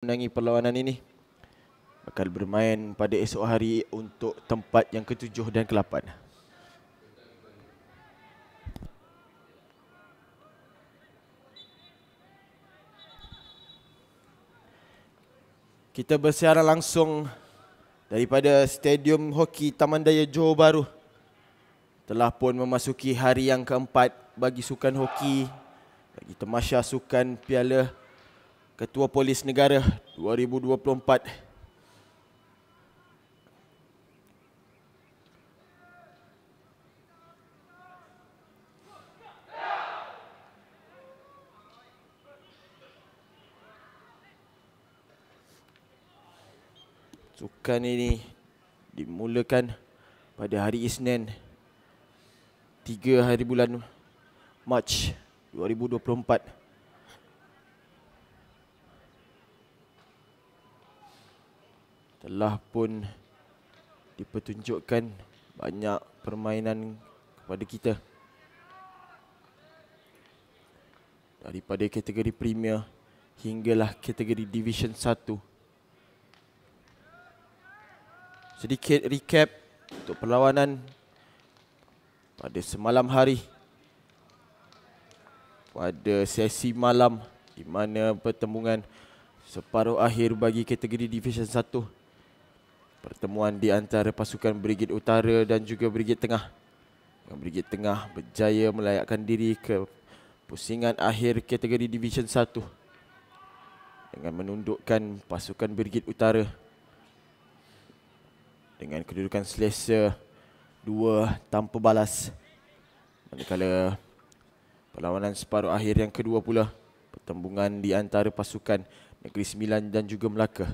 menangi perlawanan ini bakal bermain pada esok hari untuk tempat yang ke-7 dan ke-8. Kita bersiaran langsung daripada Stadium Hoki Taman Daya Johor Bahru. Telah pun memasuki hari yang keempat bagi sukan hoki, bagi tamasya sukan Piala Ketua Polis Negara 2024. Sukan ini dimulakan pada hari Isnin 3 hari bulan Mac 2024. Telah pun dipertunjukkan banyak permainan kepada kita, daripada kategori Premier hinggalah kategori Division 1. Sedikit recap untuk perlawanan pada semalam hari. Pada sesi malam di mana pertembungan separuh akhir bagi kategori Division 1. Pertemuan di antara pasukan Brigade Utara dan juga Brigade Tengah. Yang Brigade Tengah berjaya melayakkan diri ke pusingan akhir kategori Division 1 dengan menundukkan pasukan Brigade Utara dengan kedudukan selesa 2 tanpa balas. Manakala perlawanan separuh akhir yang kedua pula, pertembungan di antara pasukan Negeri Sembilan dan juga Melaka.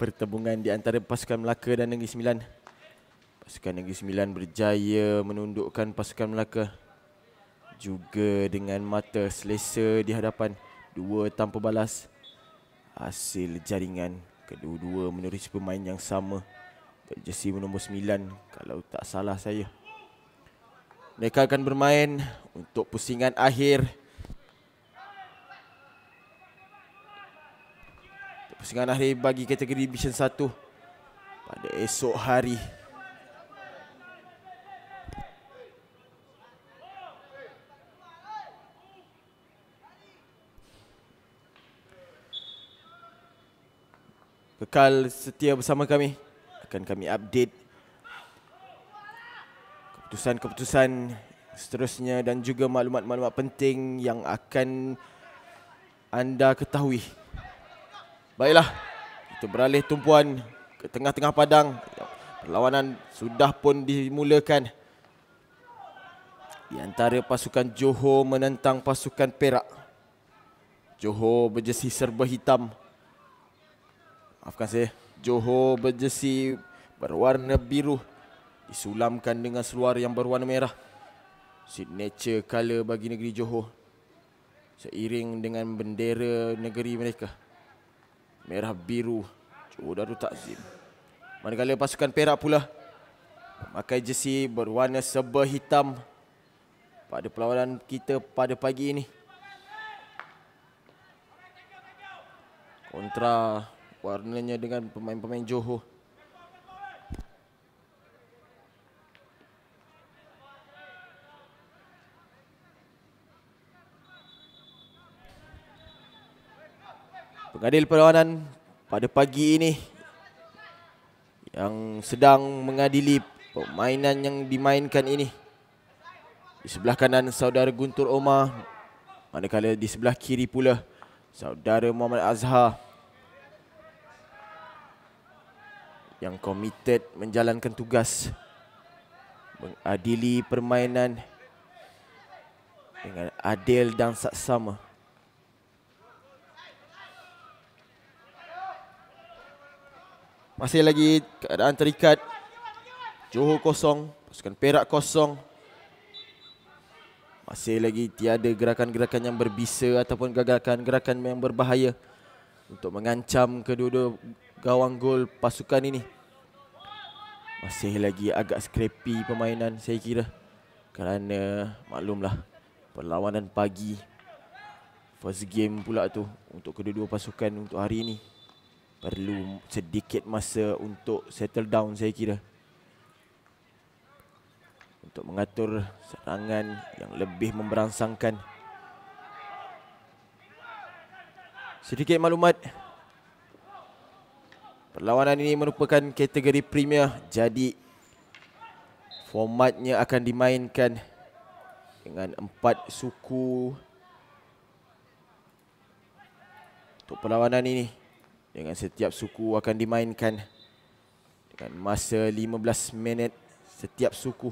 Pertembungan di antara pasukan Melaka dan Negeri Sembilan. Pasukan Negeri Sembilan berjaya menundukkan pasukan Melaka juga dengan mata selesa di hadapan 2 tanpa balas. Hasil jaringan kedua-dua menerusi pemain yang sama, berjersey nombor 9 kalau tak salah saya. Mereka akan bermain untuk pusingan akhir. Pusingan akhir bagi kategori Division 1 pada esok hari. Kekal setia bersama kami. Akan kami update keputusan-keputusan seterusnya dan juga maklumat-maklumat penting yang akan anda ketahui. Baiklah, kita beralih tumpuan ke tengah-tengah padang. Perlawanan sudah pun dimulakan di antara pasukan Johor menentang pasukan Perak. Johor berjersey serba hitam. Maafkan saya, Johor berjersey berwarna biru disulamkan dengan seluar yang berwarna merah. Signature colour bagi negeri Johor, seiring dengan bendera negeri mereka, merah biru Johor Darul Takzim. Manakala pasukan Perak pula memakai jersey berwarna serba hitam pada perlawanan kita pada pagi ini. Kontra warnanya dengan pemain-pemain Johor. Pengadil perlawanan pada pagi ini yang sedang mengadili permainan yang dimainkan ini, di sebelah kanan saudara Guntur Omar, manakala di sebelah kiri pula saudara Muhammad Azhar yang komited menjalankan tugas mengadili permainan dengan adil dan saksama. Masih lagi keadaan terikat. Johor kosong, pasukan Perak kosong. Masih lagi tiada gerakan-gerakan yang berbisa ataupun gerakan-gerakan yang berbahaya untuk mengancam kedua-dua gawang gol pasukan ini. Masih lagi agak scrappy permainan saya kira. Kerana maklumlah, perlawanan pagi, first game pula tu untuk kedua-dua pasukan untuk hari ini. Perlu sedikit masa untuk settle down saya kira, untuk mengatur serangan yang lebih memberangsangkan. Sedikit maklumat, perlawanan ini merupakan kategori Premier, jadi formatnya akan dimainkan dengan 4 suku untuk perlawanan ini. Dengan setiap suku akan dimainkan dengan masa 15 minit setiap suku.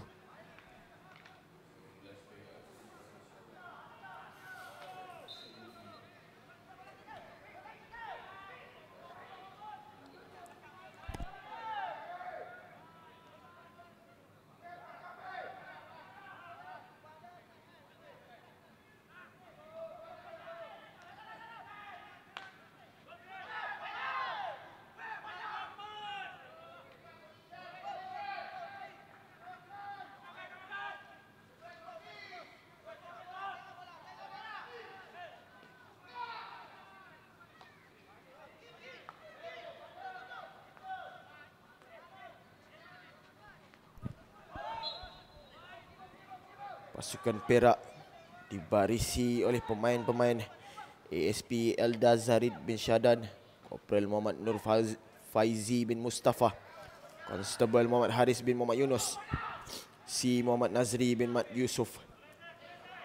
Pasukan Perak dibarisi oleh pemain-pemain ASP Eldar Zarid bin Syadan, Korporal Muhammad Nur Faizi bin Mustafa, Konstabel Muhammad Haris bin Muhammad Yunus, C. Muhammad Nazri bin Mat Yusof,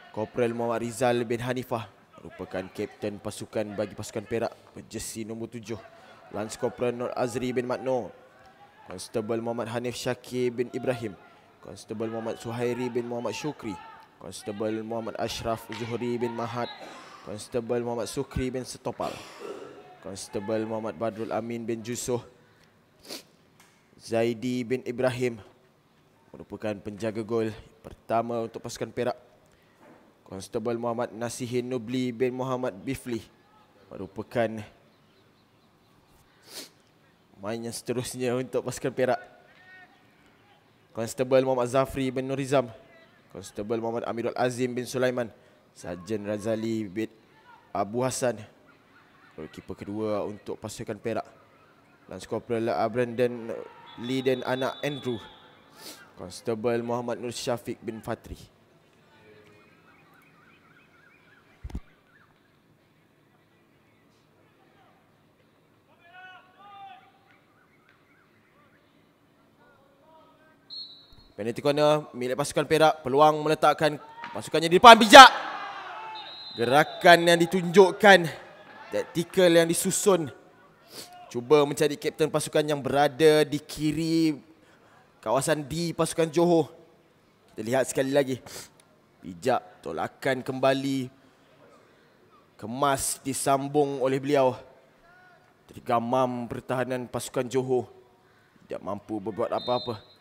Korporal Muhammad Rizal bin Hanifah merupakan kapten pasukan bagi pasukan Perak berjesi nombor 7, Lance Korporal Nur Azri bin Mat Noor, Konstabel Muhammad Hanif Syakir bin Ibrahim, Konstabel Muhammad Suhairi bin Muhammad Syukri, Konstabel Muhammad Ashraf Zuhri bin Mahat, Konstabel Muhammad Sukri bin Setopal, Konstabel Muhammad Badrul Amin bin Jusoh, Zaidi bin Ibrahim merupakan penjaga gol pertama untuk pasukan Perak. Konstabel Muhammad Nasihin Nubli bin Muhammad Bifli merupakan main yang seterusnya untuk pasukan Perak. Konstabel Muhammad Zafri bin Nurizam, Konstabel Muhammad Amirul Azim bin Sulaiman, Sarjan Razali bin Abu Hassan, goalkeeper kedua untuk pasukan Perak. Lance Corporal Brandon Lee dan anak Andrew, Konstabel Muhammad Nur Syafiq bin Fatri. Penalti corner milik pasukan Perak. Peluang meletakkan pasukannya di depan. Bijak gerakan yang ditunjukkan, taktikal yang disusun. Cuba mencari kapten pasukan yang berada di kiri kawasan D pasukan Johor. Kita lihat sekali lagi. Bijak tolakan kembali, kemas disambung oleh beliau. Tergamam pertahanan pasukan Johor, tidak mampu berbuat apa-apa.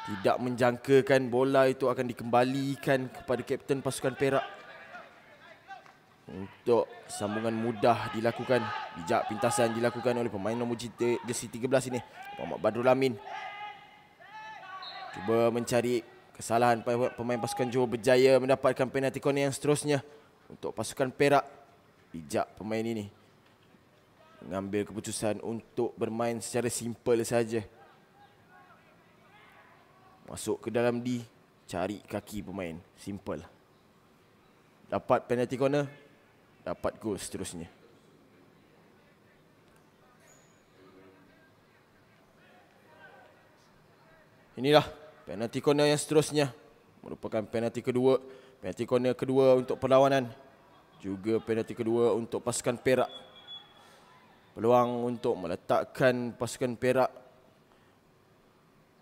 Tidak menjangkakan bola itu akan dikembalikan kepada kapten pasukan Perak. Untuk sambungan mudah dilakukan, bijak pintasan dilakukan oleh pemain nombor jersey 13 ini, Muhammad Badrul Amin. Cuba mencari kesalahan pemain pasukan Johor, berjaya mendapatkan penalti corner yang seterusnya untuk pasukan Perak. Bijak pemain ini mengambil keputusan untuk bermain secara simple saja. Masuk ke dalam D, cari kaki pemain, simple. Dapat penalti corner, dapat gol seterusnya. Inilah penalti corner yang seterusnya, merupakan penalti kedua, penalti corner kedua untuk perlawanan, juga penalti kedua untuk pasukan Perak. Peluang untuk meletakkan pasukan Perak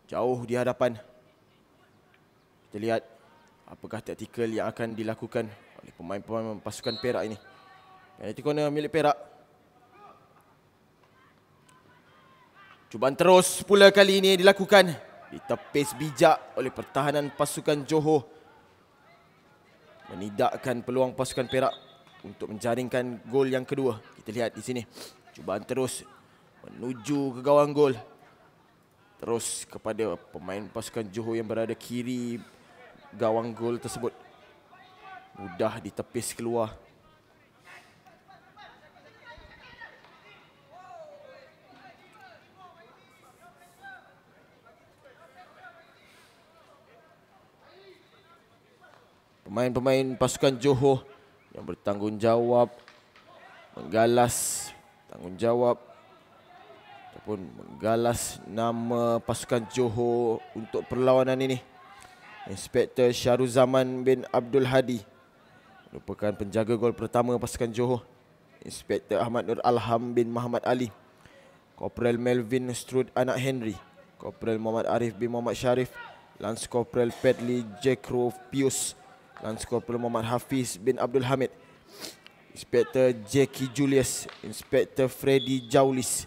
jauh di hadapan. Kita lihat apakah taktikal yang akan dilakukan oleh pemain-pemain pasukan Perak ini. Penalti corner milik Perak. Cubaan terus pula kali ini dilakukan. Ditepis bijak oleh pertahanan pasukan Johor. Menidakkan peluang pasukan Perak untuk menjaringkan gol yang kedua. Kita lihat di sini. Cubaan terus menuju ke gawang gol. Terus kepada pemain pasukan Johor yang berada kiri gawang gol tersebut. Mudah ditepis keluar. Pemain-pemain pasukan Johor yang bertanggungjawab menggalas tanggungjawab ataupun menggalas nama pasukan Johor untuk perlawanan ini. Inspektor Syahruzaman bin Abdul Hadi merupakan penjaga gol pertama pasukan Johor. Inspektor Ahmad Nur Alham bin Muhammad Ali. Korporal Melvin Strud anak Henry. Korporal Muhammad Arif bin Muhammad Sharif. Lance Korporal Pedley Jekro Pius. Lance Korporal Muhammad Hafiz bin Abdul Hamid. Inspektor Jackie Julius. Inspektor Freddy Jaulis.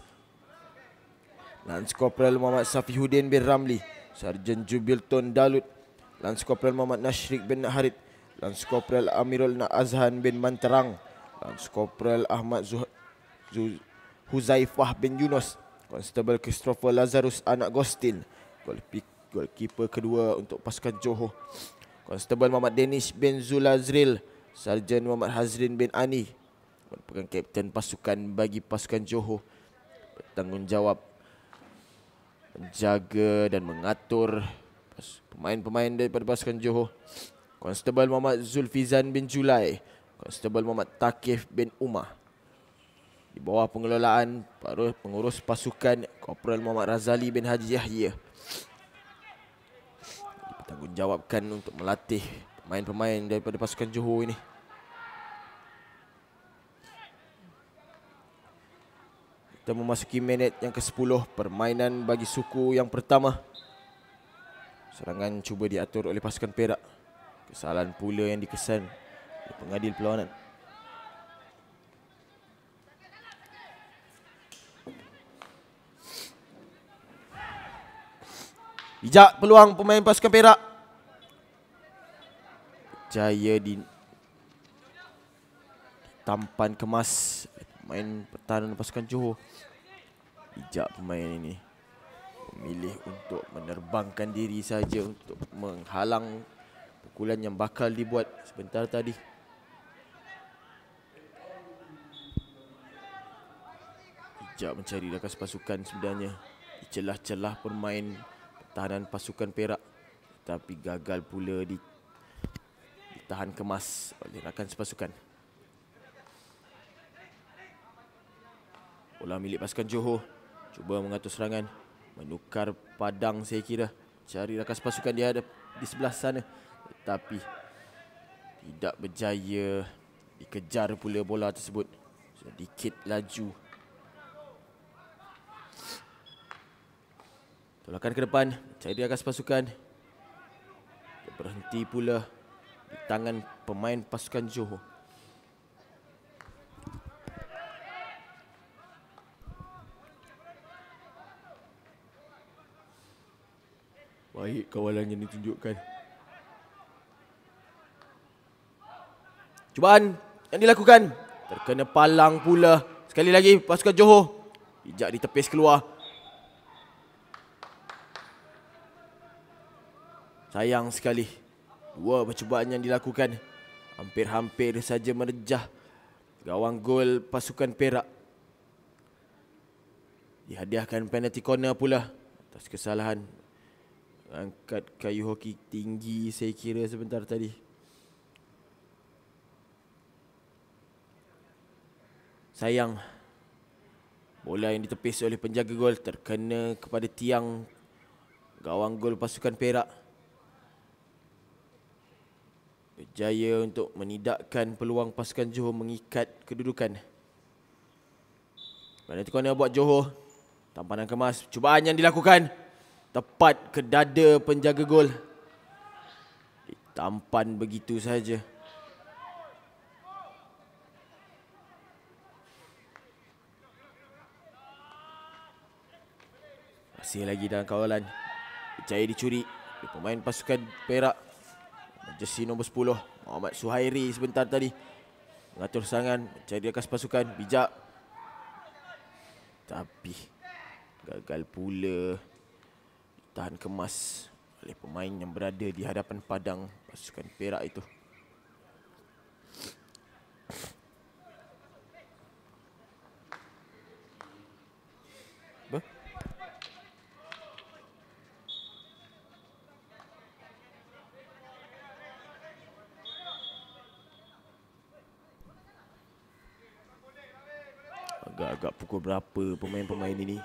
Lance Korporal Muhammad Safihuddin bin Ramli. Sarjan Jubilton Dalut. Lance Korporal Muhammad Nashrik bin Harid. Lance Korporal Amirul Azhan bin Manterang. Lance Korporal Ahmad Huzaifah bin Yunus. Konstable Christopher Lazarus anak Gostin. Golkiper kedua untuk pasukan Johor. Konstable Muhammad Danish bin Zulazril. Sarjan Muhammad Hazrin bin Ani merupakan kapten pasukan bagi pasukan Johor. Bertanggungjawab menjaga dan mengatur pemain-pemain daripada pasukan Johor. Konstable Muhammad Zulfizan bin Julai. Konstable Muhammad Takif bin Umar. Di bawah pengelolaan pengurus pasukan Korporal Muhammad Razali bin Haji Yahya. Dipertanggungjawabkan untuk melatih pemain-pemain daripada pasukan Johor ini. Kita memasuki minit yang ke-10 permainan bagi suku yang pertama. Serangan cuba diatur oleh pasukan Perak. Kesalahan pula yang dikesan oleh pengadil perlawanan. Bijak peluang pemain pasukan Perak. Jaya tampan kemas pemain pertahanan pasukan Johor. Bijak pemain ini memilih untuk menerbangkan diri saja untuk menghalang pukulan yang bakal dibuat sebentar tadi. Bijak mencari rakas pasukan sebenarnya di celah-celah permain pertahanan pasukan Perak, tapi gagal pula ditahan kemas oleh rakan sepasukan. Bola milik pasukan Johor, cuba mengatur serangan, menukar padang saya kira, cari rakan pasukan di sebelah sana, tetapi tidak berjaya, dikejar pula bola tersebut. Sedikit laju. Tolakan ke depan, cari rakan pasukan. Berhenti pula di tangan pemain pasukan Johor. Baik kawalan yang ditunjukkan. Cubaan yang dilakukan terkena palang pula. Sekali lagi pasukan Johor. Bijak ditepis keluar. Sayang sekali. Dua percubaan yang dilakukan hampir-hampir saja merejah gawang gol pasukan Perak. Dihadiahkan penalti corner pula atas kesalahan angkat kayu hoki tinggi saya kira sebentar tadi. Sayang, bola yang ditepis oleh penjaga gol terkena kepada tiang gawang gol pasukan Perak. Berjaya untuk menidakkan peluang pasukan Johor mengikat kedudukan. Penalti corner buat Johor. Tampanan kemas, cubaan yang dilakukan tepat ke dada penjaga gol. Ditampan begitu saja. Masih lagi dalam kawalan. Berjaya dicuri oleh pemain pasukan Perak. Jersey nombor 10 Muhammad Suhairi sebentar tadi mengatur serangan, mencari akas pasukan. Bijak, tapi gagal pula ditahan kemas oleh pemain yang berada di hadapan padang pasukan Perak itu. Agak-agak pukul berapa pemain-pemain ini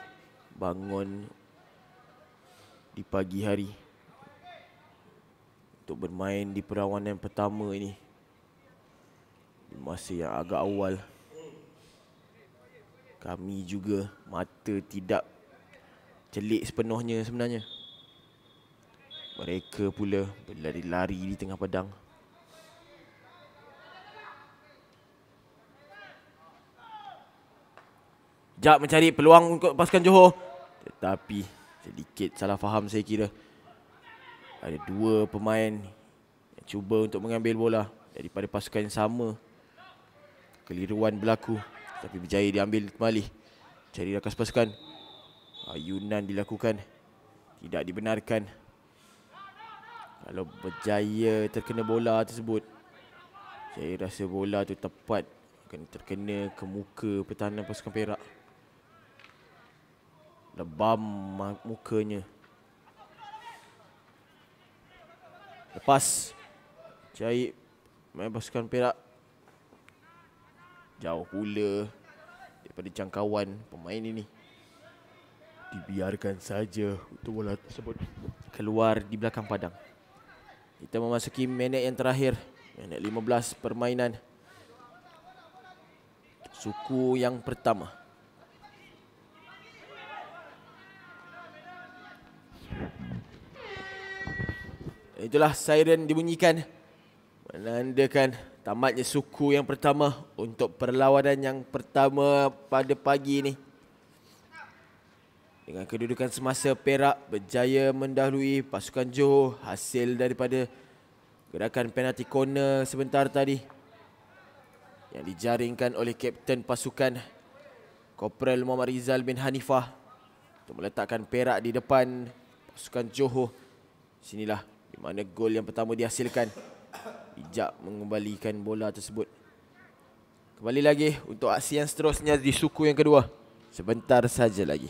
bangun di pagi hari untuk bermain di perlawanan pertama ini di masa yang agak awal. Kami juga mata tidak celik sepenuhnya sebenarnya. Mereka pula berlari-lari di tengah padang. Jap mencari peluang untuk pasukan Johor, tetapi sedikit salah faham saya kira. Ada dua pemain yang cuba untuk mengambil bola daripada pasukan yang sama. Keliruan berlaku, tapi berjaya diambil kembali. Cari rakas pasukan. Ayunan dilakukan, tidak dibenarkan. Kalau berjaya terkena bola tersebut, saya rasa bola tu tepat akan terkena ke muka pertahanan pasukan Perak. Lebam mukanya. Lepas cari main pasukan Perak. Jauh pula daripada jangkauan pemain ini. Dibiarkan saja untuk bola tersebut keluar di belakang padang. Kita memasuki minit yang terakhir, minit 15 permainan. Suku yang pertama. Itulah siren dibunyikan menandakan tamatnya suku yang pertama untuk perlawanan yang pertama pada pagi ini. Dengan kedudukan semasa Perak berjaya mendahului pasukan Johor hasil daripada gerakan penalti corner sebentar tadi yang dijaringkan oleh kapten pasukan Korporal Muhammad Rizal bin Hanifah untuk meletakkan Perak di depan pasukan Johor. Sinilah di mana gol yang pertama dihasilkan. Bijak mengembalikan bola tersebut. Kembali lagi untuk aksi yang seterusnya di suku yang kedua. Sebentar saja lagi.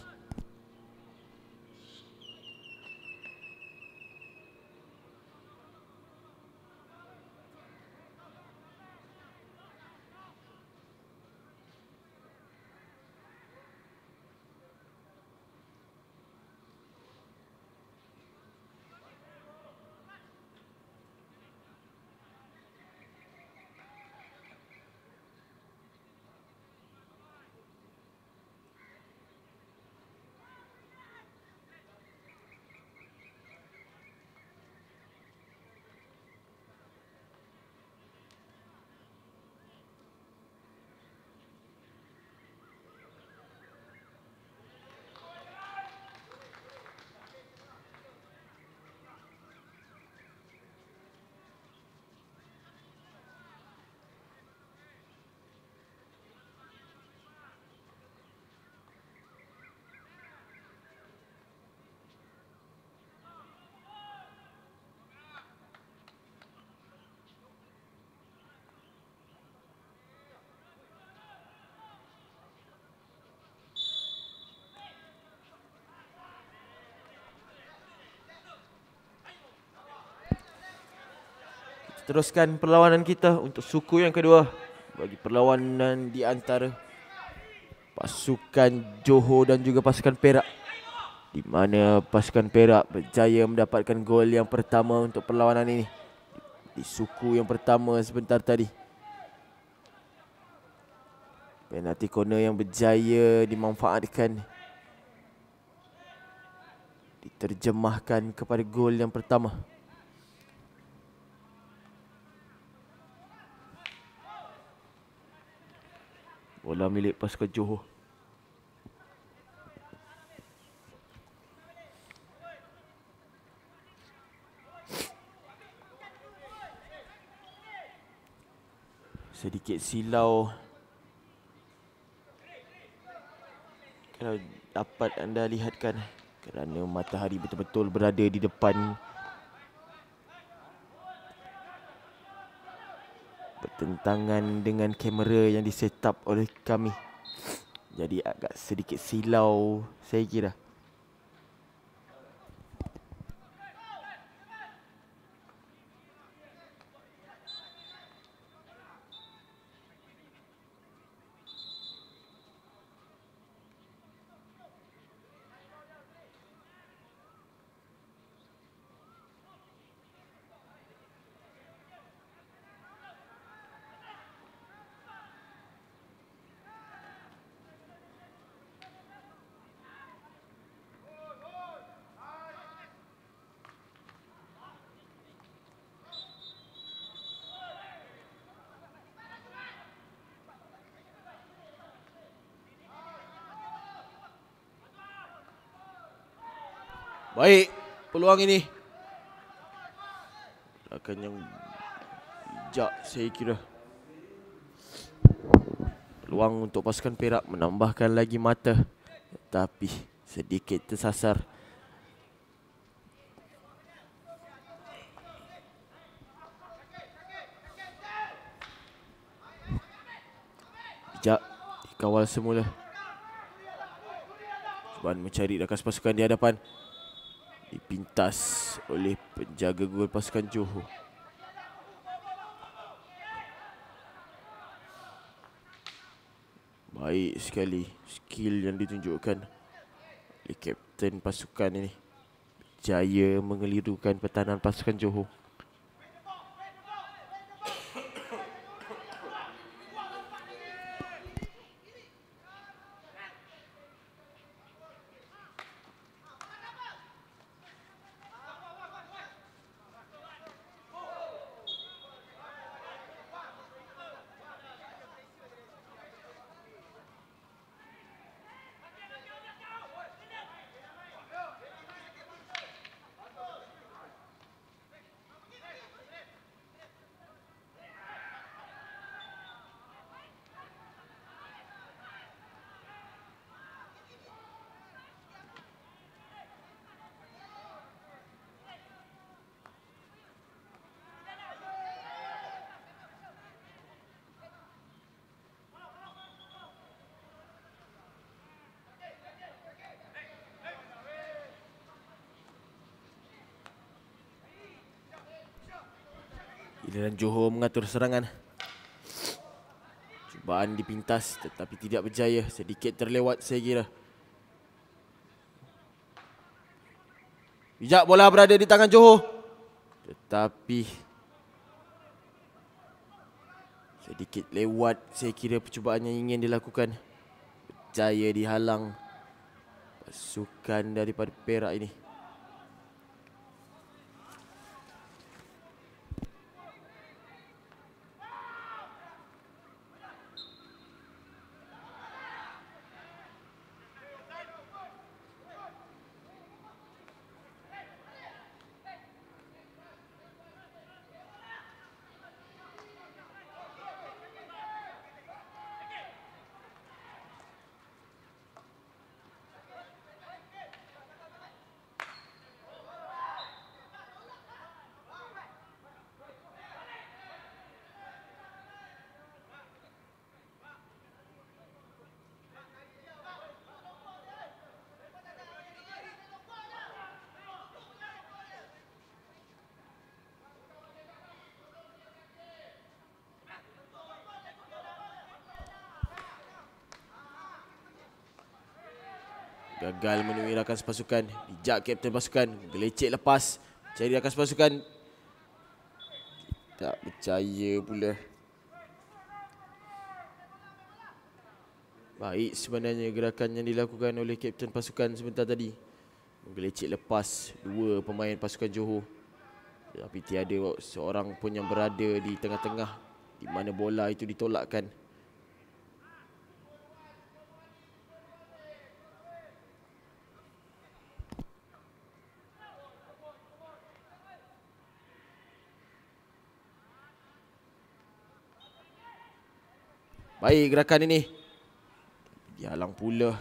Teruskan perlawanan kita untuk suku yang kedua bagi perlawanan di antara pasukan Johor dan juga pasukan Perak, di mana pasukan Perak berjaya mendapatkan gol yang pertama untuk perlawanan ini di suku yang pertama sebentar tadi. Penalti corner yang berjaya dimanfaatkan, diterjemahkan kepada gol yang pertama. Bola milik pasukan Johor. Sedikit silau. Kalau dapat anda lihatkan, kerana matahari betul-betul berada di depan, bertentangan dengan kamera yang di-set up oleh kami. Jadi agak sedikit silau saya kira. Baik, peluang ini akan yang bijak saya kira. Peluang untuk pasukan Perak menambahkan lagi mata, tetapi sedikit tersasar. Bijak dikawal semula. Cuban mencari rakan pasukan di hadapan. Dipintas oleh penjaga gol pasukan Johor. Baik sekali skill yang ditunjukkan oleh kapten pasukan ini. Jaya mengelirukan pertahanan pasukan Johor. Giliran Johor mengatur serangan. Cubaan dipintas tetapi tidak berjaya. Sedikit terlewat saya kira. Bijak bola berada di tangan Johor, tetapi sedikit lewat saya kira percubaan yang ingin dilakukan. Berjaya dihalang pasukan daripada Perak ini. Gagal menemui rakan sepasukan. Bijak kapten pasukan. Gelecek lepas. Cari rakan sepasukan. Tak percaya pula. Baik sebenarnya gerakan yang dilakukan oleh kapten pasukan sebentar tadi. Menggelecek lepas dua pemain pasukan Johor. Tapi tiada seorang pun yang berada di tengah-tengah di mana bola itu ditolakkan. Baik gerakan ini. Dihalang pula.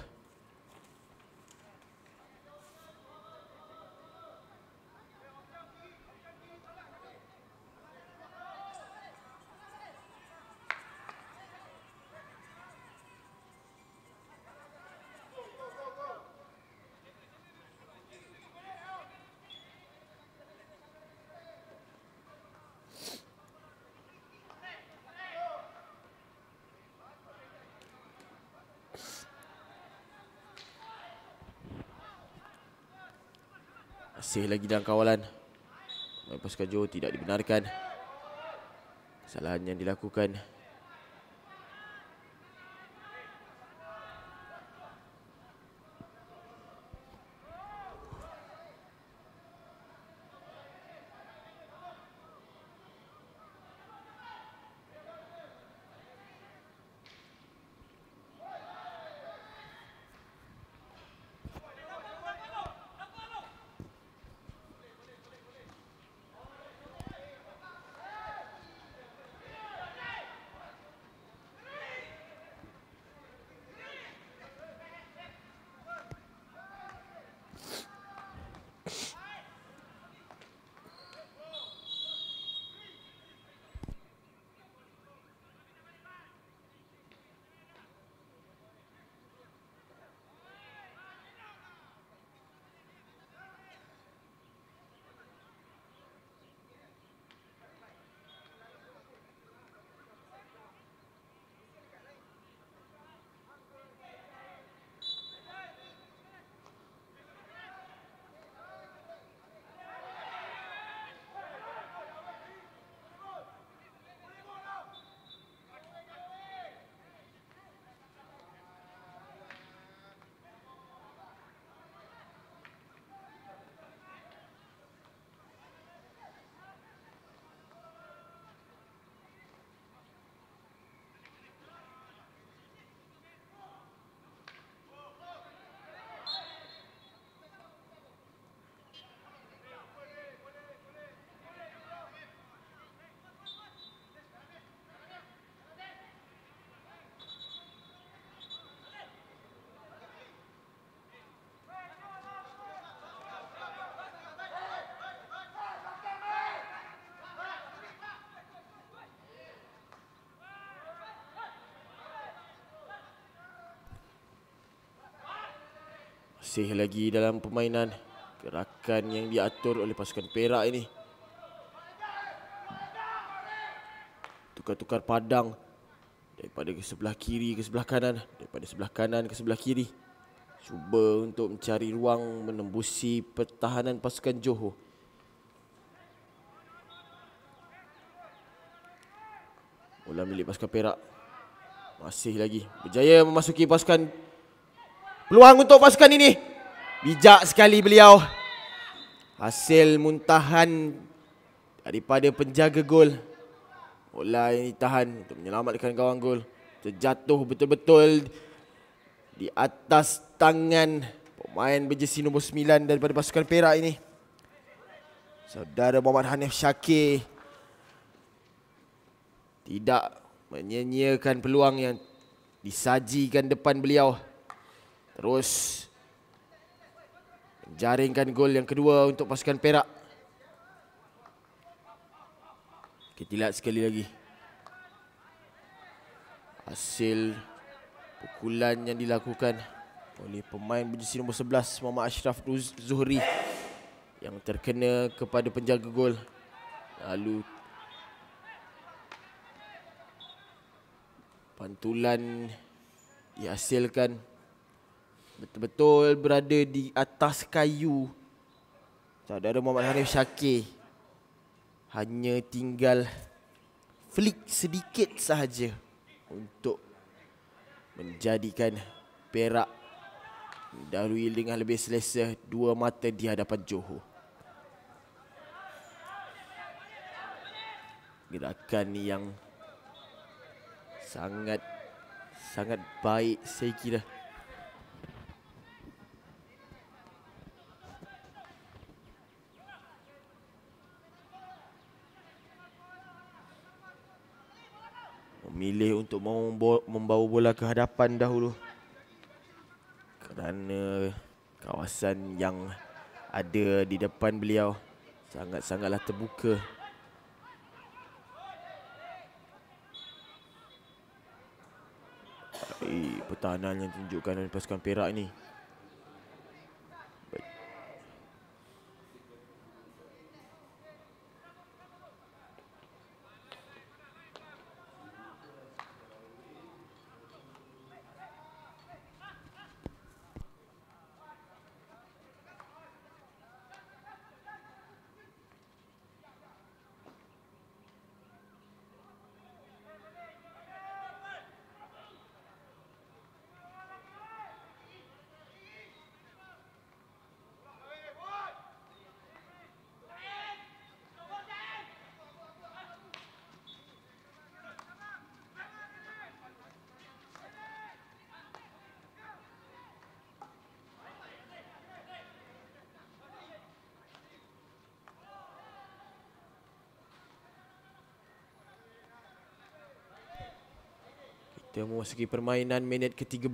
Masih lagi dalam kawalan. Pasukan Johor tidak dibenarkan. Kesalahan yang dilakukan. Masih lagi dalam permainan. Gerakan yang diatur oleh pasukan Perak ini. Tukar-tukar padang. Daripada ke sebelah kiri ke sebelah kanan. Daripada sebelah kanan ke sebelah kiri. Cuba untuk mencari ruang menembusi pertahanan pasukan Johor. Bola milik pasukan Perak. Masih lagi berjaya memasuki pasukan. Peluang untuk pasukan ini. Bijak sekali beliau. Hasil muntahan daripada penjaga gol. Bola yang ditahan untuk menyelamatkan gawang gol. Terjatuh betul-betul di atas tangan pemain berjersey nombor 9 daripada pasukan Perak ini. Saudara Muhammad Hanif Syakir tidak menyia-nyiakan peluang yang disajikan depan beliau. Terus menjaringkan gol yang kedua untuk pasukan Perak. Kita lihat sekali lagi hasil pukulan yang dilakukan oleh pemain berjersey nombor 11 Muhammad Ashraf Zuhri yang terkena kepada penjaga gol. Lalu pantulan dihasilkan betul-betul berada di atas kayu. Saudara Muhammad Hanif Syakir hanya tinggal flick sedikit sahaja untuk menjadikan Perak mendahului dengan lebih selesa 2 mata di hadapan Johor. Gerakan yang sangat baik saya kira. memilih untuk membawa bola ke hadapan dahulu kerana kawasan yang ada di depan beliau sangat-sangatlah terbuka. Pertahanan yang ditunjukkan oleh pasukan Perak ini. Kita memasuki permainan minit ke-13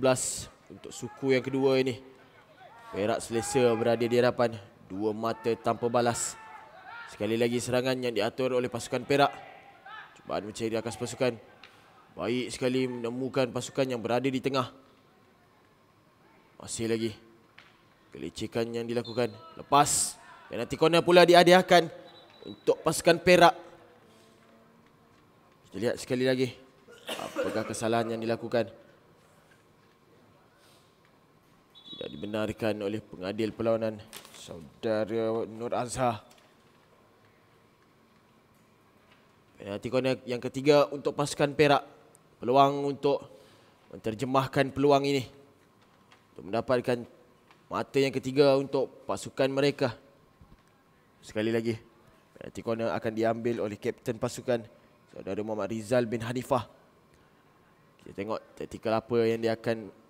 untuk suku yang kedua ini. Perak selesa berada di hadapan, dua mata tanpa balas. Sekali lagi serangan yang diatur oleh pasukan Perak. Cubaan mencari akas pasukan. Baik sekali menemukan pasukan yang berada di tengah. Masih lagi kelecekan yang dilakukan. Lepas penalti corner pula dihadiahkan untuk pasukan Perak. Kita lihat sekali lagi apakah kesalahan yang dilakukan. Tidak dibenarkan oleh pengadil perlawanan, saudara Nur Azhar. Penalti corner yang ketiga untuk pasukan Perak. Peluang untuk menterjemahkan peluang ini untuk mendapatkan mata yang ketiga untuk pasukan mereka. Sekali lagi, penalti corner akan diambil oleh kapten pasukan, saudara Muhammad Rizal bin Hanifah. Kita tengok taktikal apa yang dia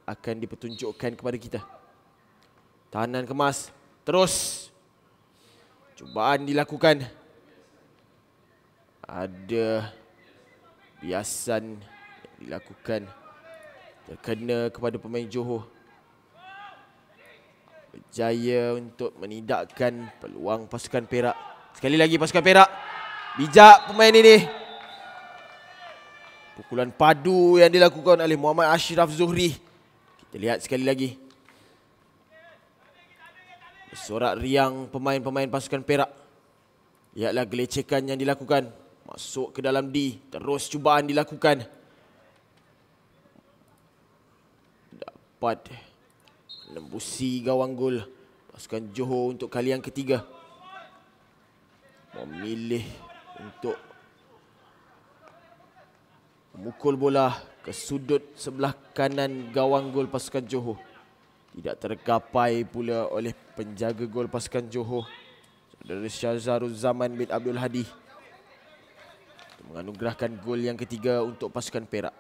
akan dipertunjukkan kepada kita. Tahanan kemas. Terus cubaan dilakukan. Ada biasan yang dilakukan terkena kepada pemain Johor. Berjaya untuk menidakkan peluang pasukan Perak. Sekali lagi pasukan Perak. Bijak pemain ini. Pukulan padu yang dilakukan oleh Muhammad Ashraf Zuhri. Kita lihat sekali lagi. Bersorak riang pemain-pemain pasukan Perak. Lihatlah gelecekan yang dilakukan. Masuk ke dalam D. Terus cubaan dilakukan. Dapat menembusi gawang gol pasukan Johor untuk kali yang ketiga. Memilih untuk memukul bola ke sudut sebelah kanan gawang gol pasukan Johor. Tidak tergapai pula oleh penjaga gol pasukan Johor, saudara Syazarul Zaman bin Abdul Hadi, menganugerahkan gol yang ketiga untuk pasukan Perak.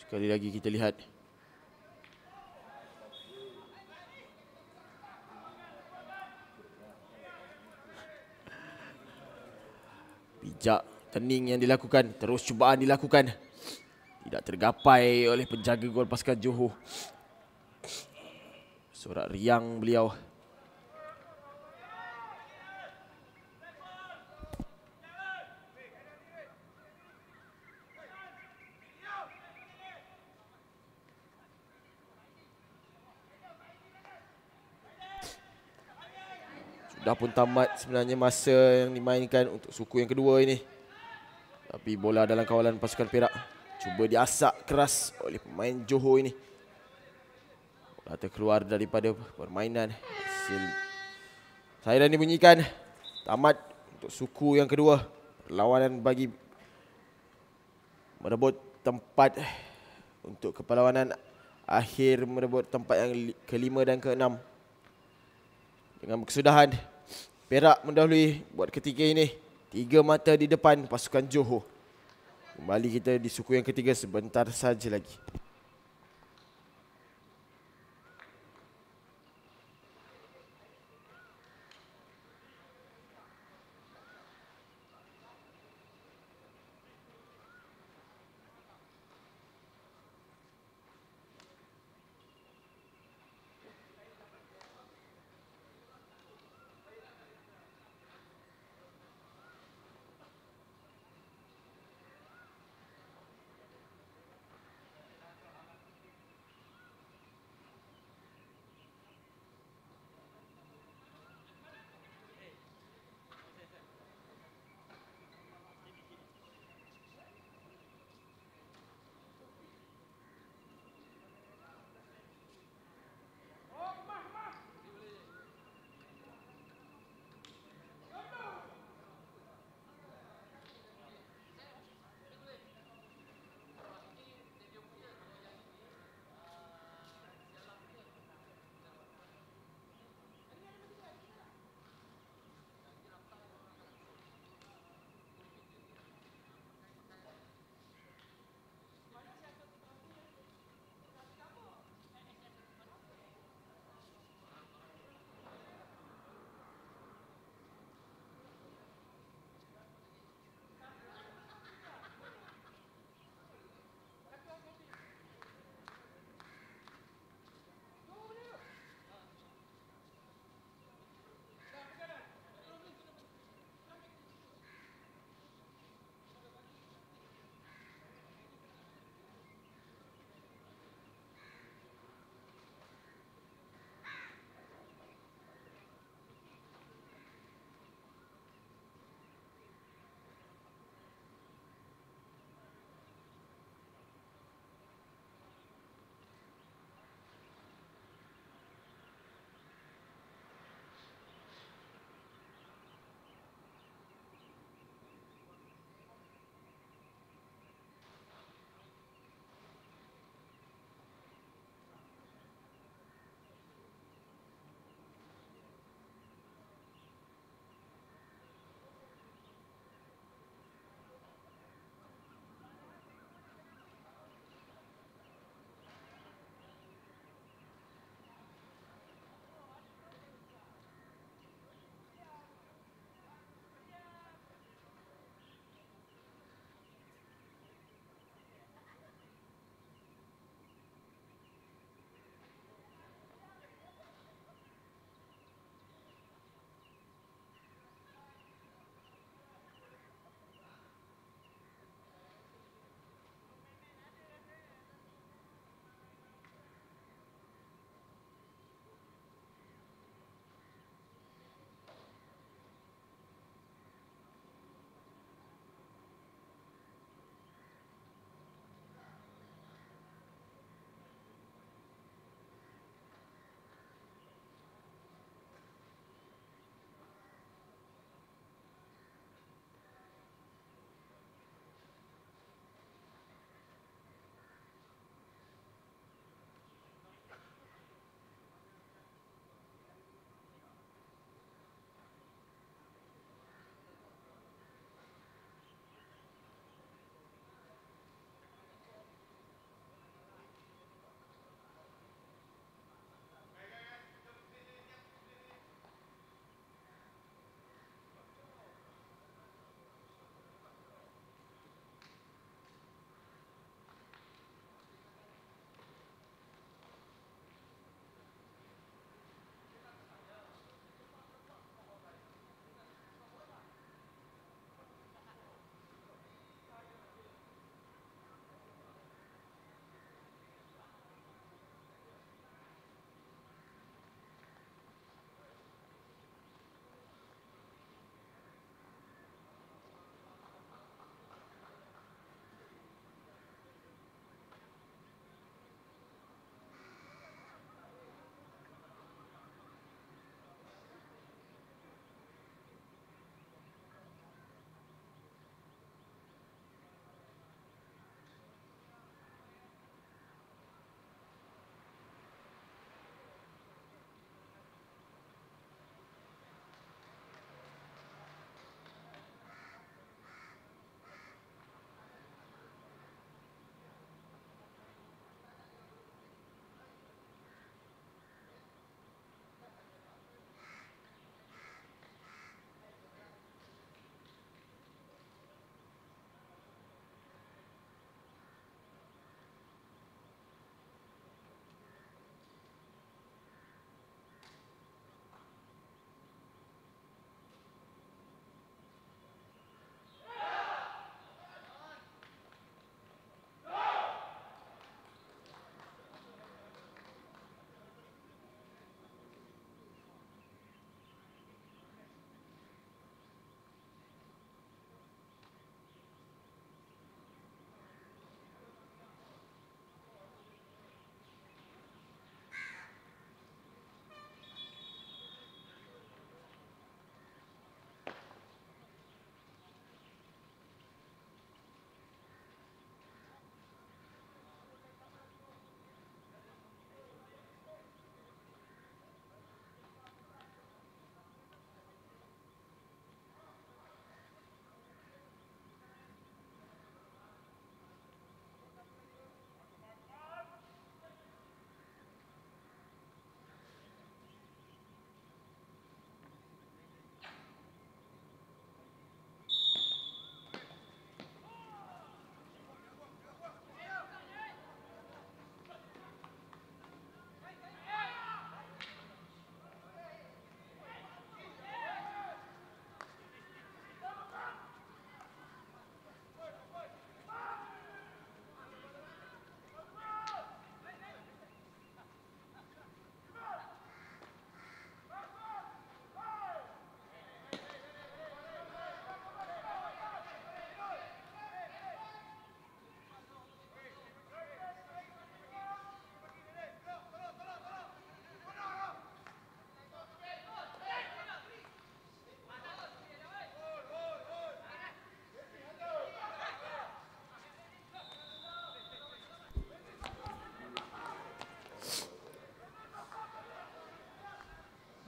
Sekali lagi kita lihat. Bijak turning yang dilakukan. Terus cubaan dilakukan. Tidak tergapai oleh penjaga gol pasukan Johor. Sorak riang beliau. Dah pun tamat sebenarnya masa yang dimainkan untuk suku yang kedua ini. Tapi bola dalam kawalan pasukan Perak cuba diasak keras oleh pemain Johor ini. Bola terkeluar daripada permainan. Hasil siren dibunyikan. Tamat untuk suku yang kedua. Perlawanan bagi merebut tempat untuk perlawanan akhir, merebut tempat yang kelima dan keenam. Dengan kesudahan, Perak mendahului buat ketiga ini. 3 mata di depan pasukan Johor. Kembali kita di suku yang ketiga sebentar saja lagi.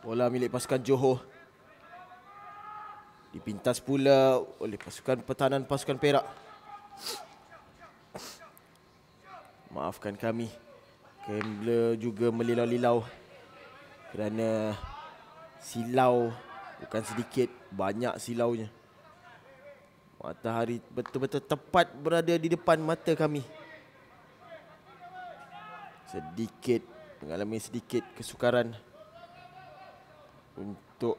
Bola milik pasukan Johor. Dipintas pula oleh pasukan pertahanan pasukan Perak. Maafkan kami. Gambler juga melilau-lilau kerana silau bukan sedikit, banyak silaunya. Matahari betul-betul tepat berada di depan mata kami. Mengalami sedikit kesukaran untuk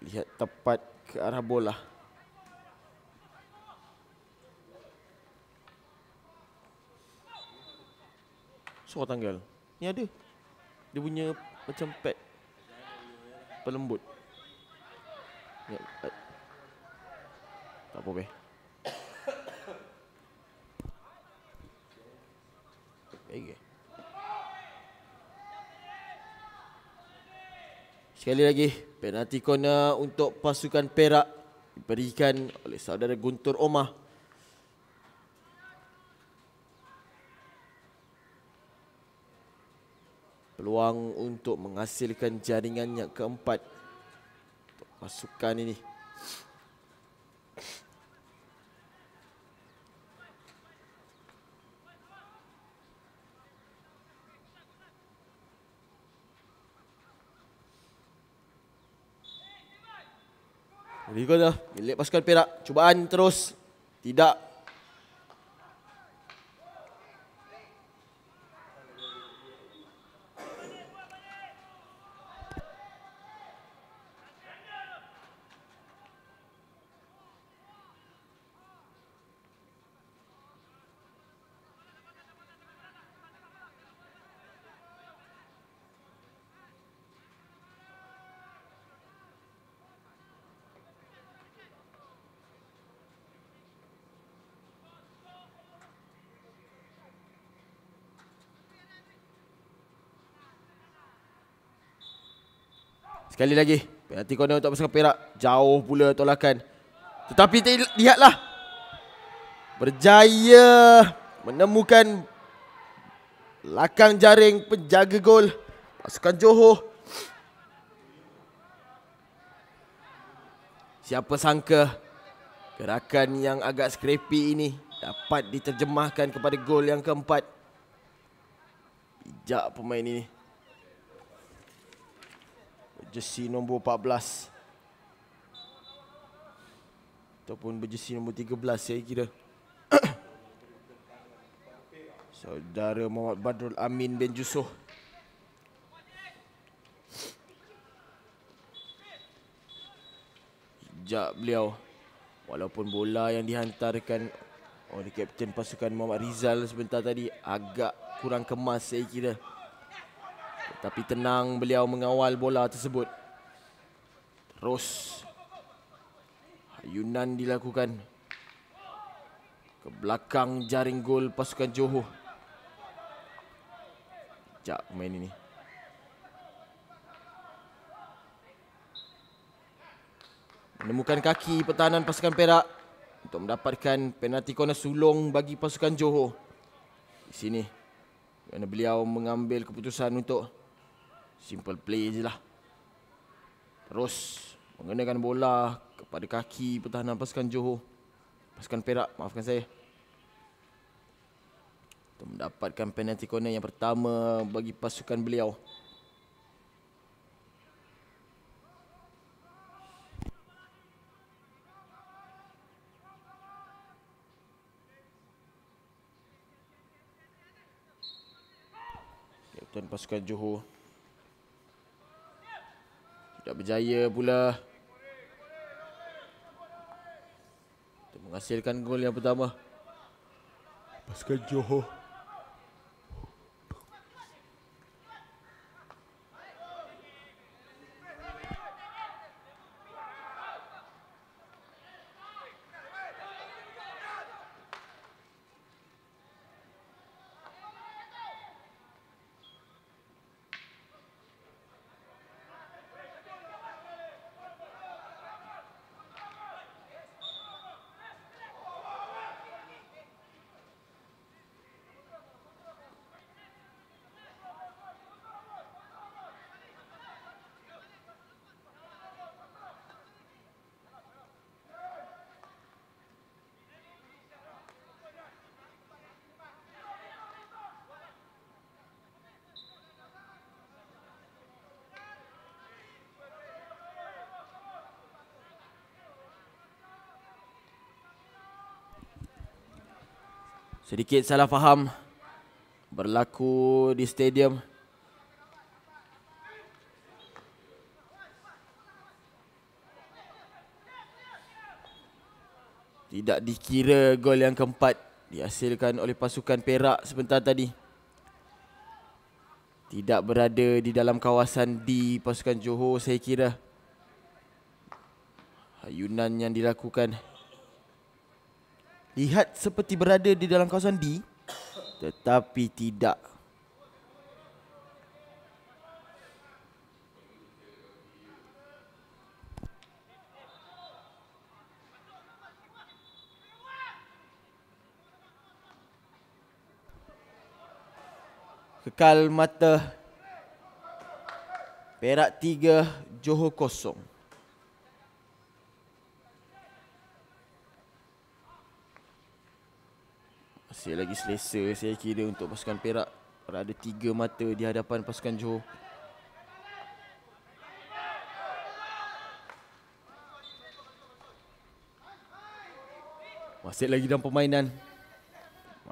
lihat tepat ke arah bola. Suara tanggal. Ni ada. Dia punya macam pad pelembut. Ya, tak apa, Baik ke? Sekali lagi, penalti corner untuk pasukan Perak diberikan oleh saudara Guntur Omar. Peluang untuk menghasilkan jaringan yang keempat untuk pasukan ini. Berikutnya, milik pasukan Perak. Cubaan terus. Tidak. Sekali lagi, penalti corner untuk pasukan Perak. Jauh pula tolakan. Tetapi lihatlah. Berjaya menemukan lakang jaring penjaga gol pasukan Johor. Siapa sangka gerakan yang agak scrappy ini dapat diterjemahkan kepada gol yang keempat. Bijak pemain ini. Jersey nombor 14 ataupun berjersey nombor 13 saya kira. Saudara Muhammad Badrul Amin bin Jusoh. Bijak beliau. Walaupun bola yang dihantarkan oleh kapten pasukan Muhammad Rizal sebentar tadi agak kurang kemas saya kira. Tapi tenang beliau mengawal bola tersebut. Terus hayunan dilakukan ke belakang jaring gol pasukan Johor. Bijak pemain ini. Menemukan kaki pertahanan pasukan Perak untuk mendapatkan penalti corner sulung bagi pasukan Johor. Di sini kerana beliau mengambil keputusan untuk simple play je lah. Terus mengenakan bola kepada kaki pertahanan pasukan Johor. Pasukan Perak, maafkan saya. Untuk mendapatkan penalti corner yang pertama bagi pasukan beliau. Kapten pasukan Johor tidak berjaya pula untuk menghasilkan gol yang pertama. Pasukan Johor Sedikit salah faham berlaku di stadium. Tidak dikira gol yang keempat dihasilkan oleh pasukan Perak sebentar tadi. Tidak berada di dalam kawasan D pasukan Johor, saya kira. Ayunan yang dilakukan lihat seperti berada di dalam kawasan D, tetapi tidak. Kekal mata. Perak 3, Johor 0. Masih lagi selesa saya kira untuk pasukan Perak. Berada 3 mata di hadapan pasukan Johor. Masih lagi dalam permainan.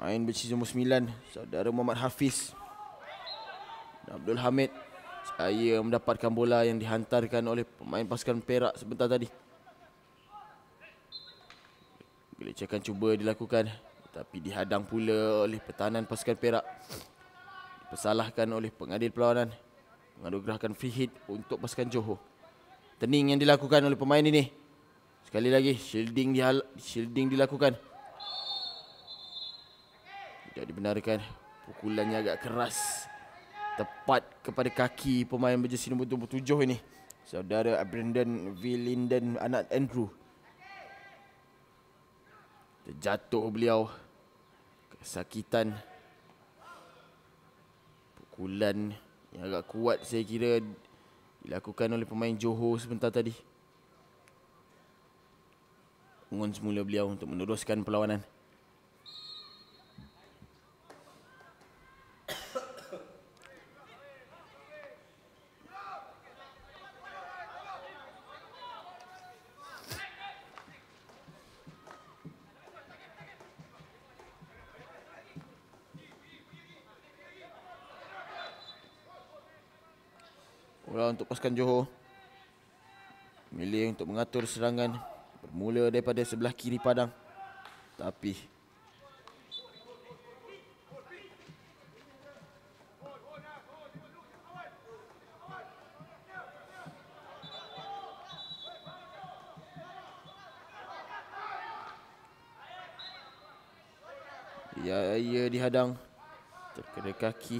Main bersih nombor 9, saudara Muhammad Hafiz. Abdul Hamid. Saya mendapatkan bola yang dihantarkan oleh pemain pasukan Perak sebentar tadi. Gelecekan cuba dilakukan, tapi dihadang pula oleh pertahanan pasukan Perak. Dipersalahkan oleh pengadil perlawanan. Menganugerahkan free hit untuk pasukan Johor. Turning yang dilakukan oleh pemain ini. Sekali lagi, shielding dilakukan. Tidak dibenarkan. Pukulannya agak keras. Tepat kepada kaki pemain berjersey nombor 27 ini. Saudara Brandon Villinden, anak Andrew. Terjatuh beliau. Kesakitan. Pukulan yang agak kuat saya kira dilakukan oleh pemain Johor sebentar tadi. Bangun semula beliau untuk meneruskan perlawanan. Bola untuk pasukan Johor. Memilih untuk mengatur serangan. Bermula daripada sebelah kiri padang. Tapi ia dihadang. Terkena kaki.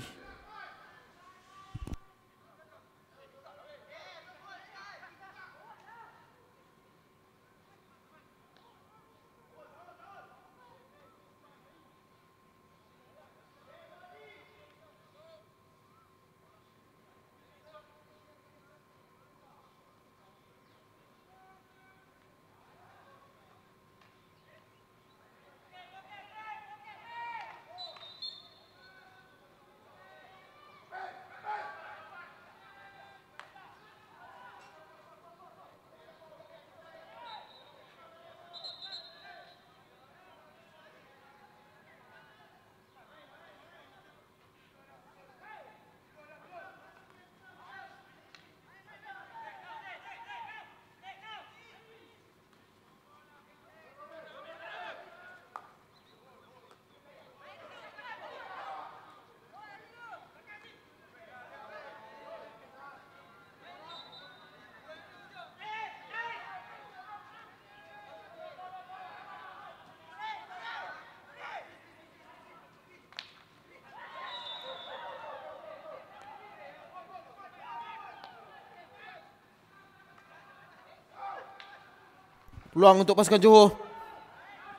peluang untuk pasukan Johor.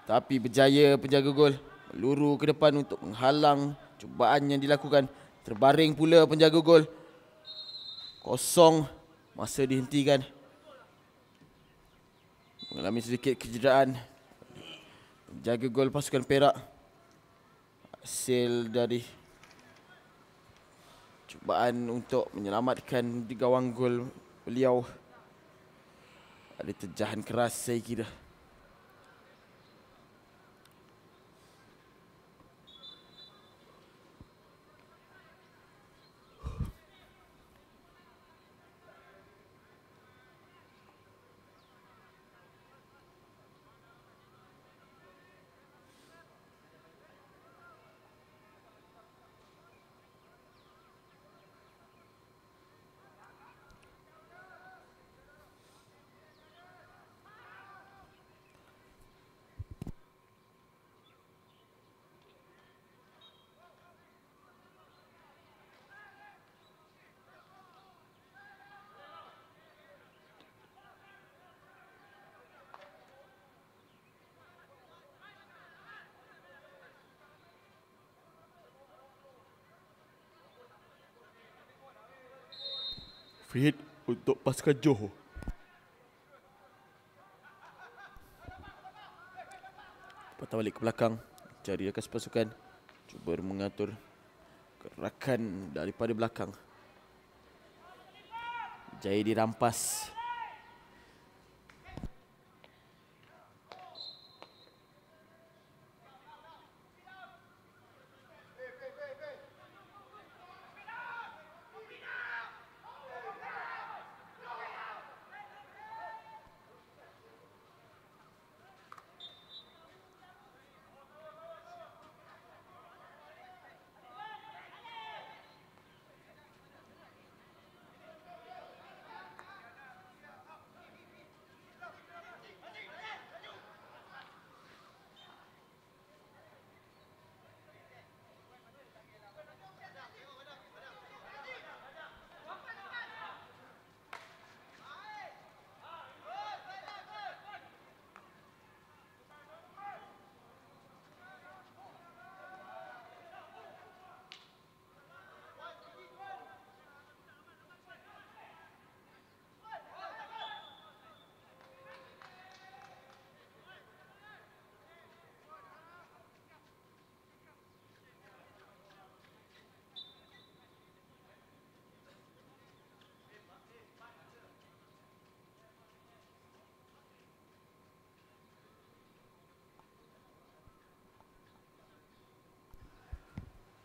Tapi berjaya penjaga gol meluru ke depan untuk menghalang cubaan yang dilakukan. Terbaring pula penjaga gol. Kosong. Masa dihentikan. Mengalami sedikit kecederaan. Penjaga gol pasukan Perak. Hasil dari cubaan untuk menyelamatkan di gawang gol beliau. Ada terjahan keras saya kira. Free hit untuk pasukan Johor. Patah balik ke belakang, cari akas pasukan, cuba mengatur gerakan daripada belakang. Jaya dirampas.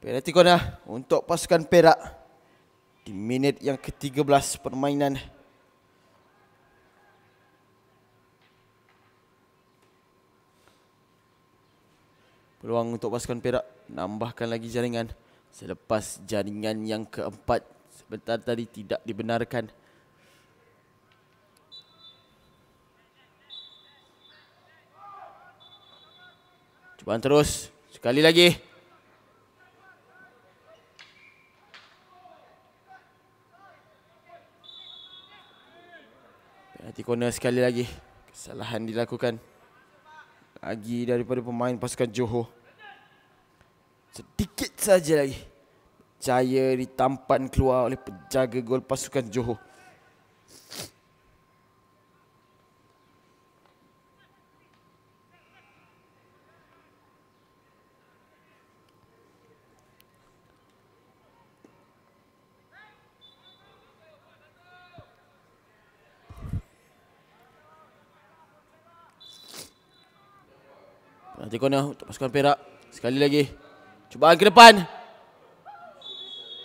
Penalti corner untuk pasukan Perak di minit yang ke-13 permainan. Peluang untuk pasukan Perak nambahkan lagi jaringan selepas jaringan yang keempat sebentar tadi tidak dibenarkan. Cubaan terus, sekali lagi. Penalti corner sekali lagi. Kesalahan dilakukan lagi daripada pemain pasukan Johor. Sedikit saja lagi. Jaya ditampan keluar oleh penjaga gol pasukan Johor. Penalti corner untuk pasukan Perak. Sekali lagi. Cubaan ke depan.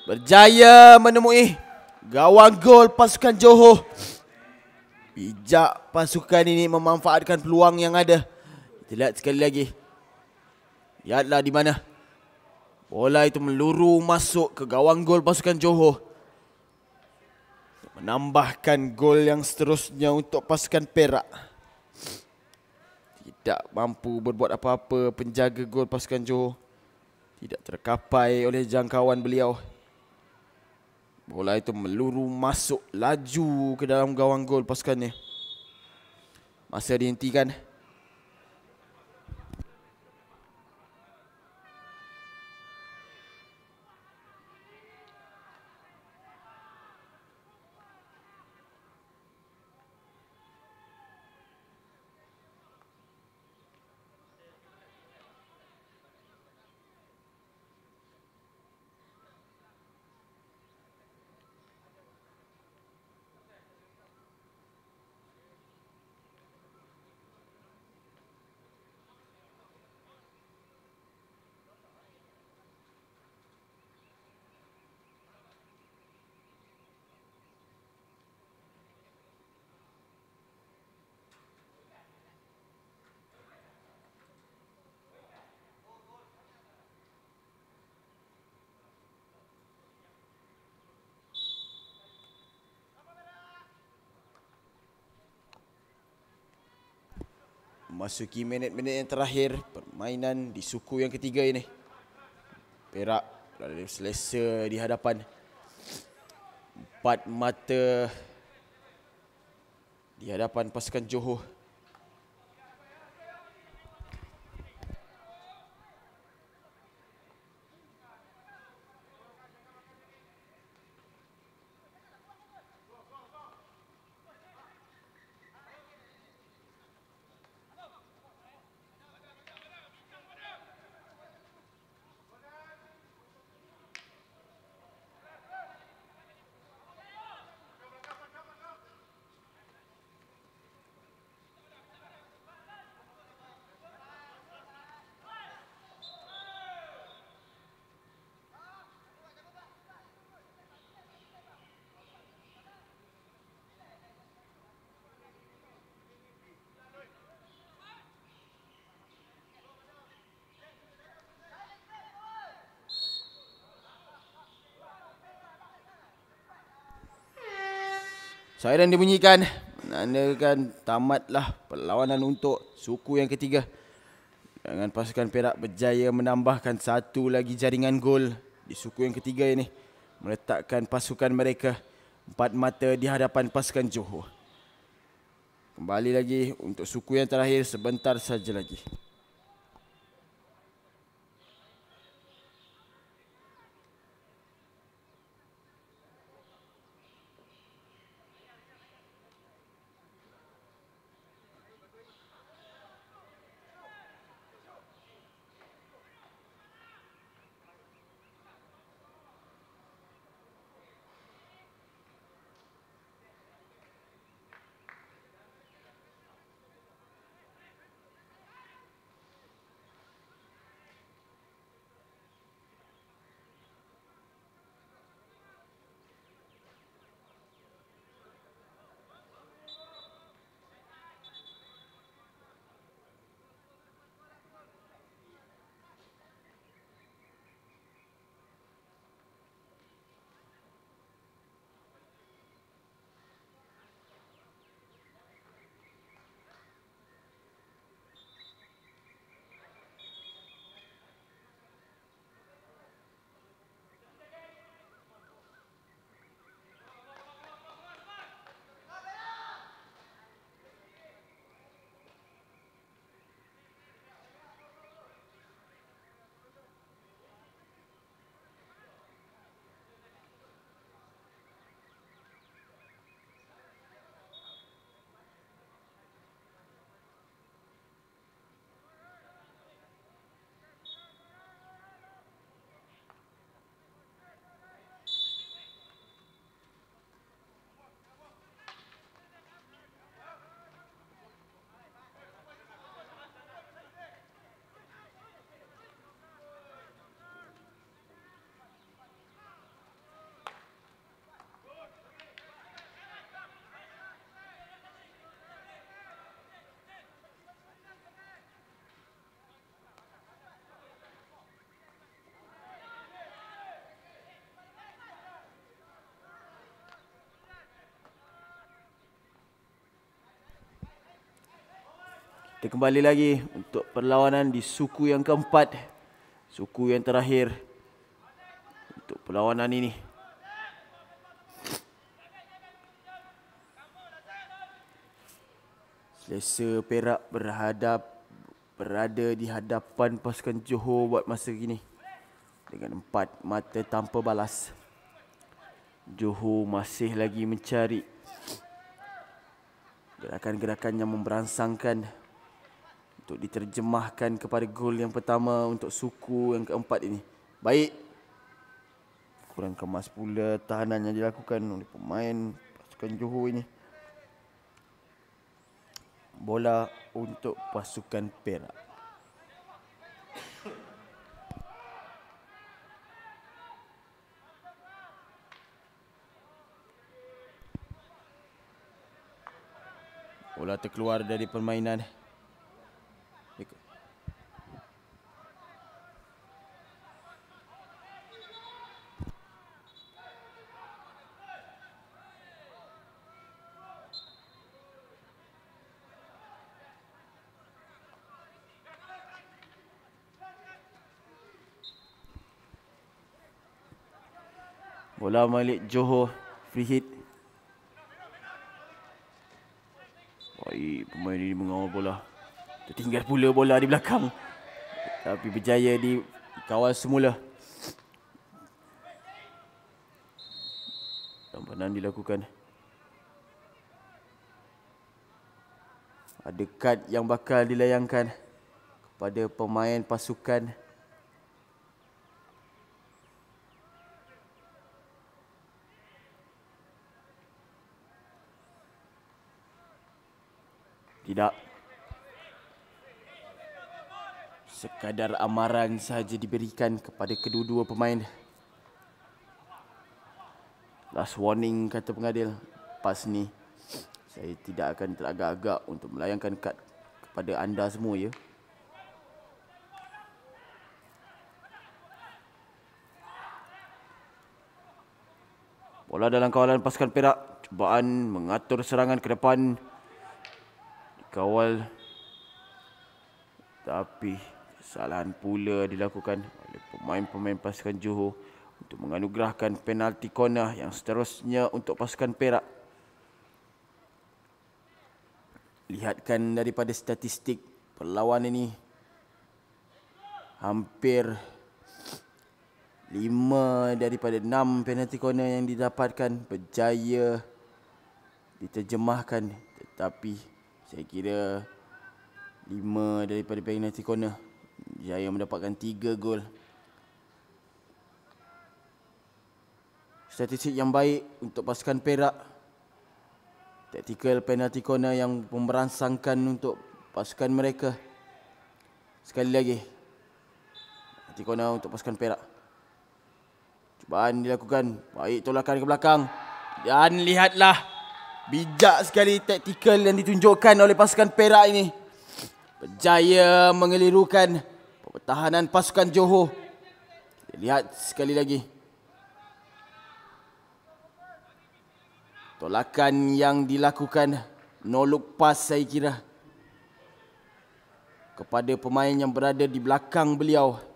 Berjaya menemui gawang gol pasukan Johor. Bijak pasukan ini memanfaatkan peluang yang ada. Kita lihat sekali lagi. Lihatlah di mana. Bola itu meluru masuk ke gawang gol pasukan Johor. Menambahkan gol yang seterusnya untuk pasukan Perak. Tidak mampu berbuat apa-apa penjaga gol pasukan Johor. Tidak tercapai oleh jangkauan beliau. Bola itu meluru masuk laju ke dalam gawang gol pasukannya. Masa dihentikan. Memasuki minit-minit yang terakhir permainan di suku yang ketiga ini. Perak berada selesa di hadapan empat mata di hadapan pasukan Johor. Siren dibunyikan, menandakan tamatlah perlawanan untuk suku yang ketiga. Dengan pasukan Perak berjaya menambahkan satu lagi jaringan gol di suku yang ketiga ini, meletakkan pasukan mereka 4 mata di hadapan pasukan Johor. Kembali lagi untuk suku yang terakhir sebentar saja lagi. Kita kembali lagi untuk perlawanan di suku yang keempat. Suku yang terakhir untuk perlawanan ini. Selesa Perak berada di hadapan pasukan Johor buat masa kini dengan 4 mata tanpa balas. Johor masih lagi mencari gerakan-gerakan yang memberangsangkan untuk diterjemahkan kepada gol yang pertama untuk suku yang keempat ini. Baik. Kurang kemas pula tahanan yang dilakukan oleh pemain pasukan Johor ini. Bola untuk pasukan Perak. Bola terkeluar dari permainan. Bola balik Johor, free hit. Baik, pemain ini mengawal bola. Tertinggal pula bola di belakang. Tapi berjaya dikawal semula. Tampanan dilakukan. Ada kad yang bakal dilayangkan kepada pemain pasukan tidak. Sekadar amaran sahaja diberikan kepada kedua-dua pemain. Last warning, kata pengadil. Pas ni saya tidak akan teragak-agak untuk melayangkan kad kepada anda semua, ya. Bola dalam kawalan pasukan Perak. Cubaan mengatur serangan ke depan. Dikawal. Tapi kesalahan pula dilakukan oleh pemain-pemain pasukan Johor untuk menganugerahkan penalti corner yang seterusnya untuk pasukan Perak. Lihatkan daripada statistik perlawanan ini, hampir 5 daripada 6 penalti corner yang didapatkan berjaya diterjemahkan. Tetapi saya kira 5 daripada penalti corner berjaya mendapatkan 3 gol. Statistik yang baik untuk pasukan Perak. Taktikal penalti corner yang memberangsangkan untuk pasukan mereka. Sekali lagi, penalti corner untuk pasukan Perak. Cubaan dilakukan. Baik tolakan ke belakang. Dan lihatlah. Bijak sekali taktikal yang ditunjukkan oleh pasukan Perak ini. Berjaya mengelirukan pertahanan pasukan Johor. Kita lihat sekali lagi. Tolakan yang dilakukan. No look pass saya kira. Kepada pemain yang berada di belakang beliau.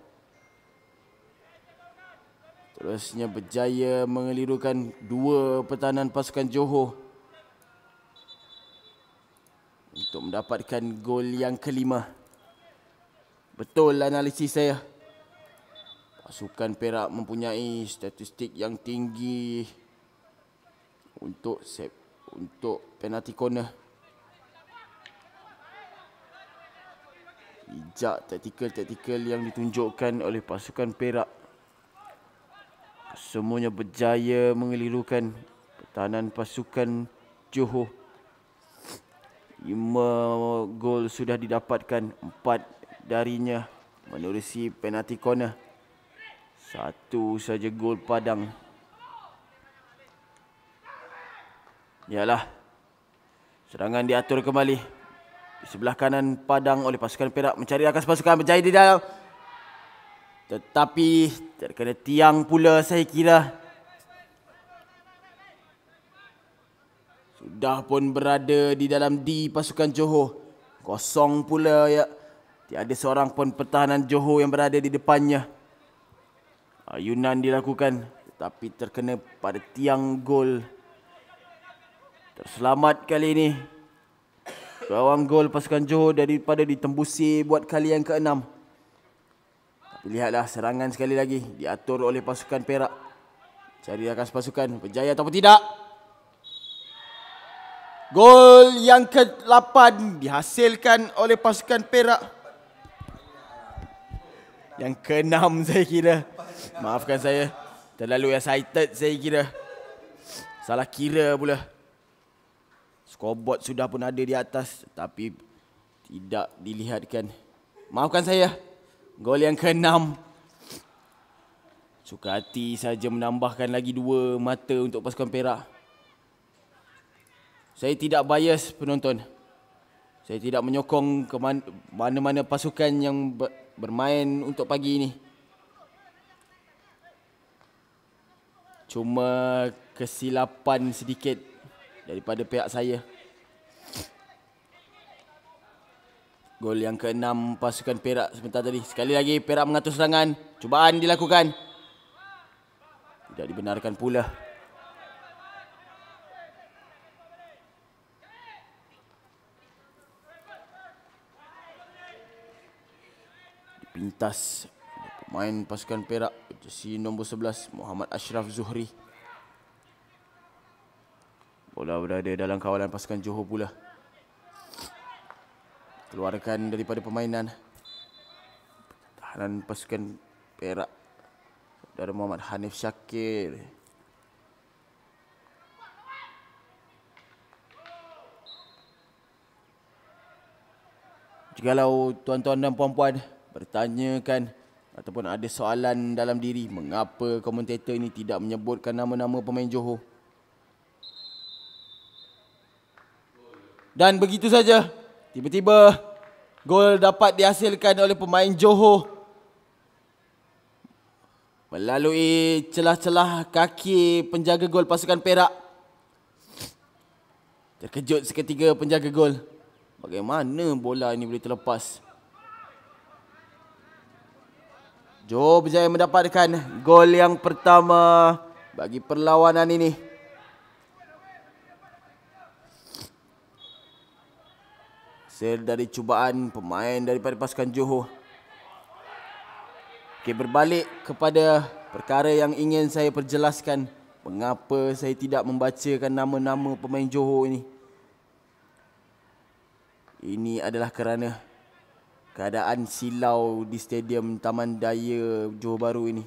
Terusnya berjaya mengelirukan 2 pertahanan pasukan Johor untuk mendapatkan gol yang kelima. Betul analisis saya. Pasukan Perak mempunyai statistik yang tinggi untuk penalti corner. Bijak taktikal yang ditunjukkan oleh pasukan Perak. Semuanya berjaya mengelirukan pertahanan pasukan Johor. 5 gol sudah didapatkan, 4 darinya menerusi penalti corner. 1 saja gol padang. Yalah. Serangan diatur kembali. Di sebelah kanan padang oleh pasukan Perak, mencari rakan pasukan, berjaya di dalam. Tetapi terkena tiang pula saya kira. Sudah pun berada di dalam D pasukan Johor. Kosong pula ya. Tiada seorang pun pertahanan Johor yang berada di depannya. Ayunan dilakukan tetapi terkena pada tiang gol. Terselamat kali ini gawang gol pasukan Johor daripada ditembusi buat kali yang ke-6. Lihatlah serangan sekali lagi diatur oleh pasukan Perak. Cari rakan pasukan, berjaya ataupun tidak. Gol yang ke-8 dihasilkan oleh pasukan Perak. Yang ke-6 saya kira. Maafkan saya, terlalu excited saya kira. Salah kira pula. Scoreboard sudah pun ada di atas tapi tidak dilihatkan. Maafkan saya. Gol yang ke-6. Suka hati saja menambahkan lagi 2 mata untuk pasukan Perak. Saya tidak bias penonton. Saya tidak menyokong ke mana-mana pasukan yang bermain untuk pagi ini. Cuma kesilapan sedikit daripada pihak saya. Gol yang ke-6 pasukan Perak sebentar tadi. Sekali lagi Perak mengatur serangan. Cubaan dilakukan. Tidak dibenarkan pula. Dipintas pemain pasukan Perak. Jersey nombor 11 Muhammad Ashraf Zuhri. Bola berada dalam kawalan pasukan Johor pula. Keluarkan daripada permainan. Tahanan pasukan Perak, saudara Muhammad Hanif Syakir. Jikalau tuan-tuan dan puan-puan bertanyakan ataupun ada soalan dalam diri, mengapa komentator ini tidak menyebutkan nama-nama pemain Johor? Dan begitu saja. Tiba-tiba gol dapat dihasilkan oleh pemain Johor. melalui celah-celah kaki penjaga gol pasukan Perak. Terkejut seketika penjaga gol. Bagaimana bola ini boleh terlepas? Johor berjaya mendapatkan gol yang pertama bagi perlawanan ini. Hasil dari cubaan pemain daripada pasukan Johor. Okey, berbalik kepada perkara yang ingin saya perjelaskan. Mengapa saya tidak membacakan nama-nama pemain Johor ini. Ini adalah kerana keadaan silau di Stadium Taman Daya Johor Bahru ini.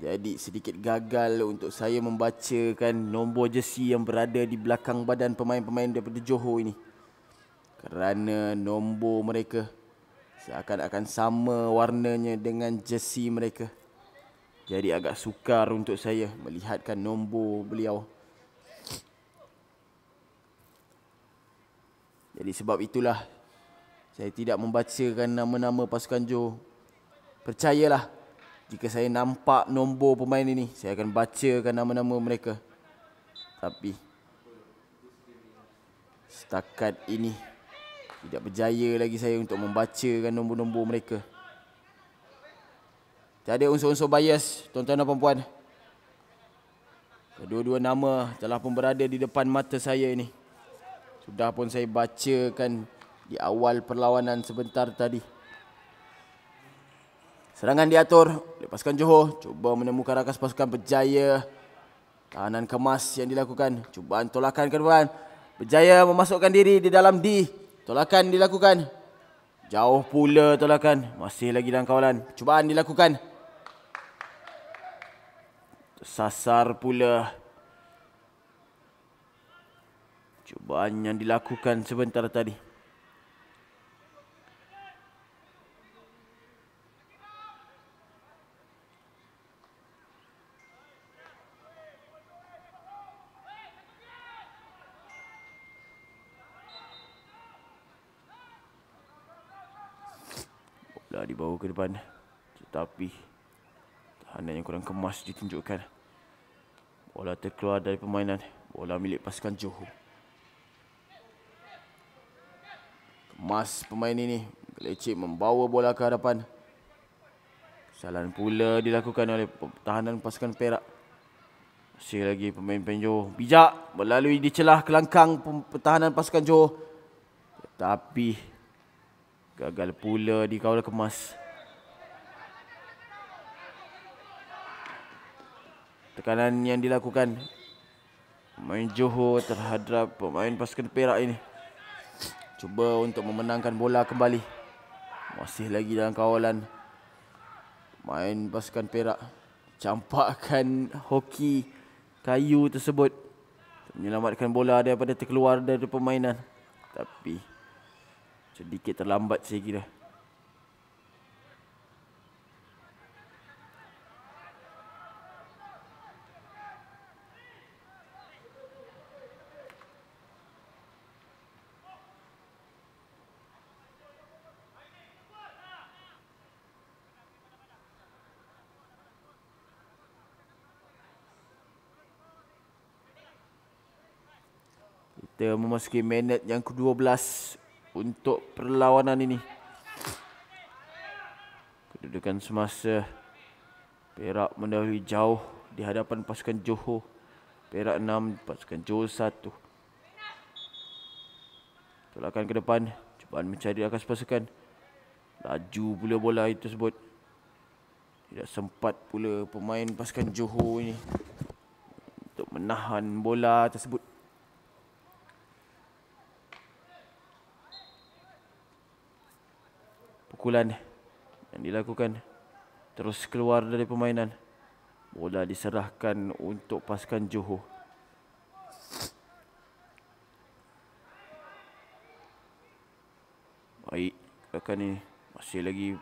Jadi sedikit gagal untuk saya membacakan nombor jersey yang berada di belakang badan pemain-pemain daripada Johor ini. Kerana nombor mereka seakan-akan sama warnanya dengan jersey mereka. Jadi agak sukar untuk saya melihatkan nombor beliau. Jadi sebab itulah saya tidak membacakan nama-nama pasukan Johor. Percayalah, jika saya nampak nombor pemain ini, saya akan bacakan nama-nama mereka. Tapi setakat ini tidak berjaya lagi saya untuk membacakan nombor-nombor mereka. Tiada unsur-unsur bias, tuan-tuan dan puan-puan. Kedua-dua nama telah pun berada di depan mata saya ini. Sudah pun saya bacakan di awal perlawanan sebentar tadi. Serangan diatur oleh pasukan Johor. Cuba menemukan rakas pasukan berjaya. Tahanan kemas yang dilakukan. Cubaan tolakan ke depan. Berjaya memasukkan diri di dalam D. Tolakan dilakukan. Jauh pula tolakan. Masih lagi dalam kawalan. Cubaan dilakukan. Tersasar pula. Cubaan yang dilakukan sebentar tadi. Bola dibawa ke depan. Tetapi tahanan yang kurang kemas ditunjukkan. Bola terkeluar dari permainan. Bola milik pasukan Johor. Kemas pemain ini. Gelecik membawa bola ke hadapan. Kesalahan pula dilakukan oleh pertahanan pasukan Perak. Masih lagi pemain-pemain Johor. Bijak melalui di celah kelangkang pertahanan pasukan Johor. Tetapi gagal pula di kawal kemas. Tekanan yang dilakukan pemain Johor terhadap pemain pasukan Perak ini. Cuba untuk memenangkan bola kembali. Masih lagi dalam kawalan pemain pasukan Perak. Campakkan hoki kayu tersebut. Menyelamatkan bola daripada terkeluar dari permainan. Tapi sedikit terlambat saya kira. Kita memasuki minit yang ke-12 untuk perlawanan ini. Kedudukan semasa Perak mendahului jauh di hadapan pasukan Johor. Perak 6, pasukan Johor 1. Tolakan ke depan. Cubaan mencari rakas pasukan. Laju pula bola itu tersebut. Tidak sempat pula pemain pasukan Johor ini untuk menahan bola tersebut. Pukulan yang dilakukan terus keluar dari permainan. Bola diserahkan untuk pasukan Johor. Baik, gerakan ini masih lagi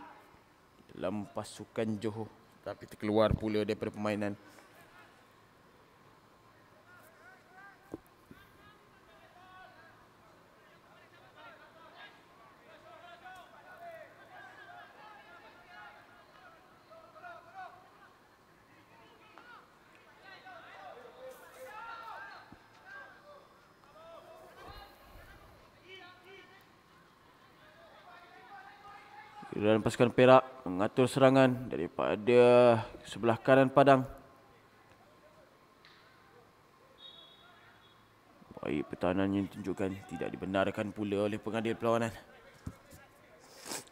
dalam pasukan Johor, tapi terkeluar pula daripada permainan. Giliran pasukan Perak mengatur serangan daripada sebelah kanan padang. Baik, pertahanan yang ditunjukkan tidak dibenarkan pula oleh pengadil perlawanan.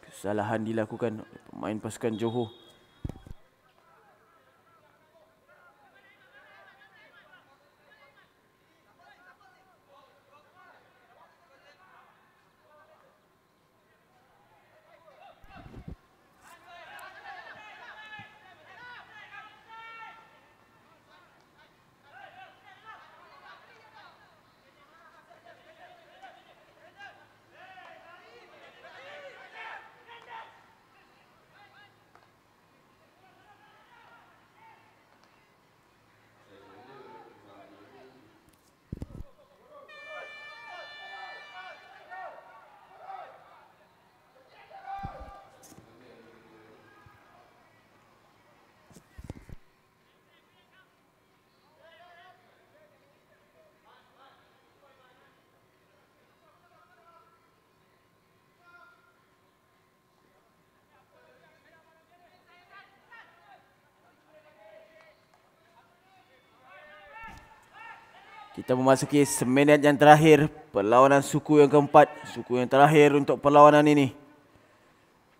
Kesalahan dilakukan oleh pemain pasukan Johor. Kita memasuki seminit yang terakhir perlawanan suku yang keempat, suku yang terakhir untuk perlawanan ini.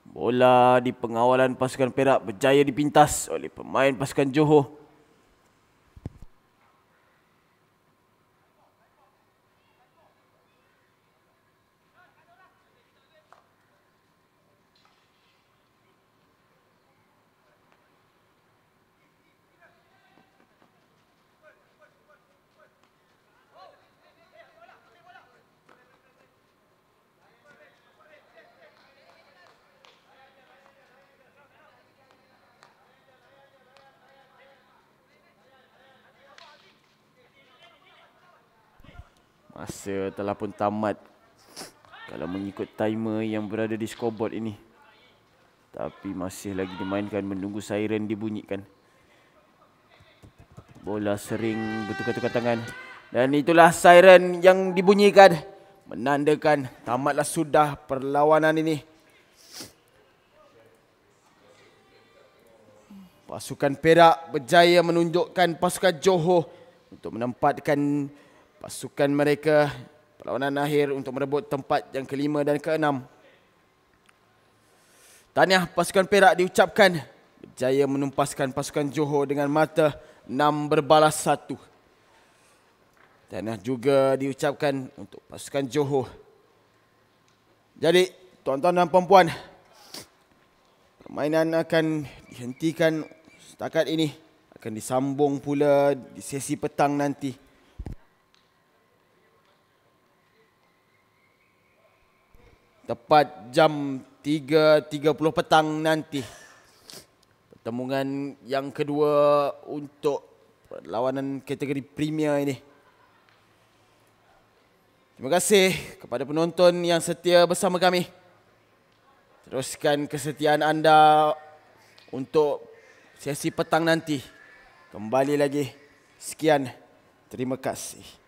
Bola di pengawalan pasukan Perak berjaya dipintas oleh pemain pasukan Johor. Masa telah pun tamat kalau mengikut timer yang berada di scoreboard ini. Tapi masih lagi dimainkan menunggu siren dibunyikan. Bola sering bertukar-tukar tangan. Dan itulah siren yang dibunyikan. Menandakan tamatlah sudah perlawanan ini. Pasukan Perak berjaya menunjukkan pasukan Johor untuk menempatkan pasukan mereka perlawanan akhir untuk merebut tempat yang kelima dan keenam. Tahniah pasukan Perak diucapkan berjaya menumpaskan pasukan Johor dengan mata 6-1. Tahniah juga diucapkan untuk pasukan Johor. Jadi, tuan-tuan dan puan-puan, permainan akan dihentikan setakat ini. Akan disambung pula di sesi petang nanti. Tepat jam 3.30 petang nanti. Pertemuan yang kedua untuk perlawanan kategori Premier ini. Terima kasih kepada penonton yang setia bersama kami. Teruskan kesetiaan anda untuk sesi petang nanti. Kembali lagi. Sekian. Terima kasih.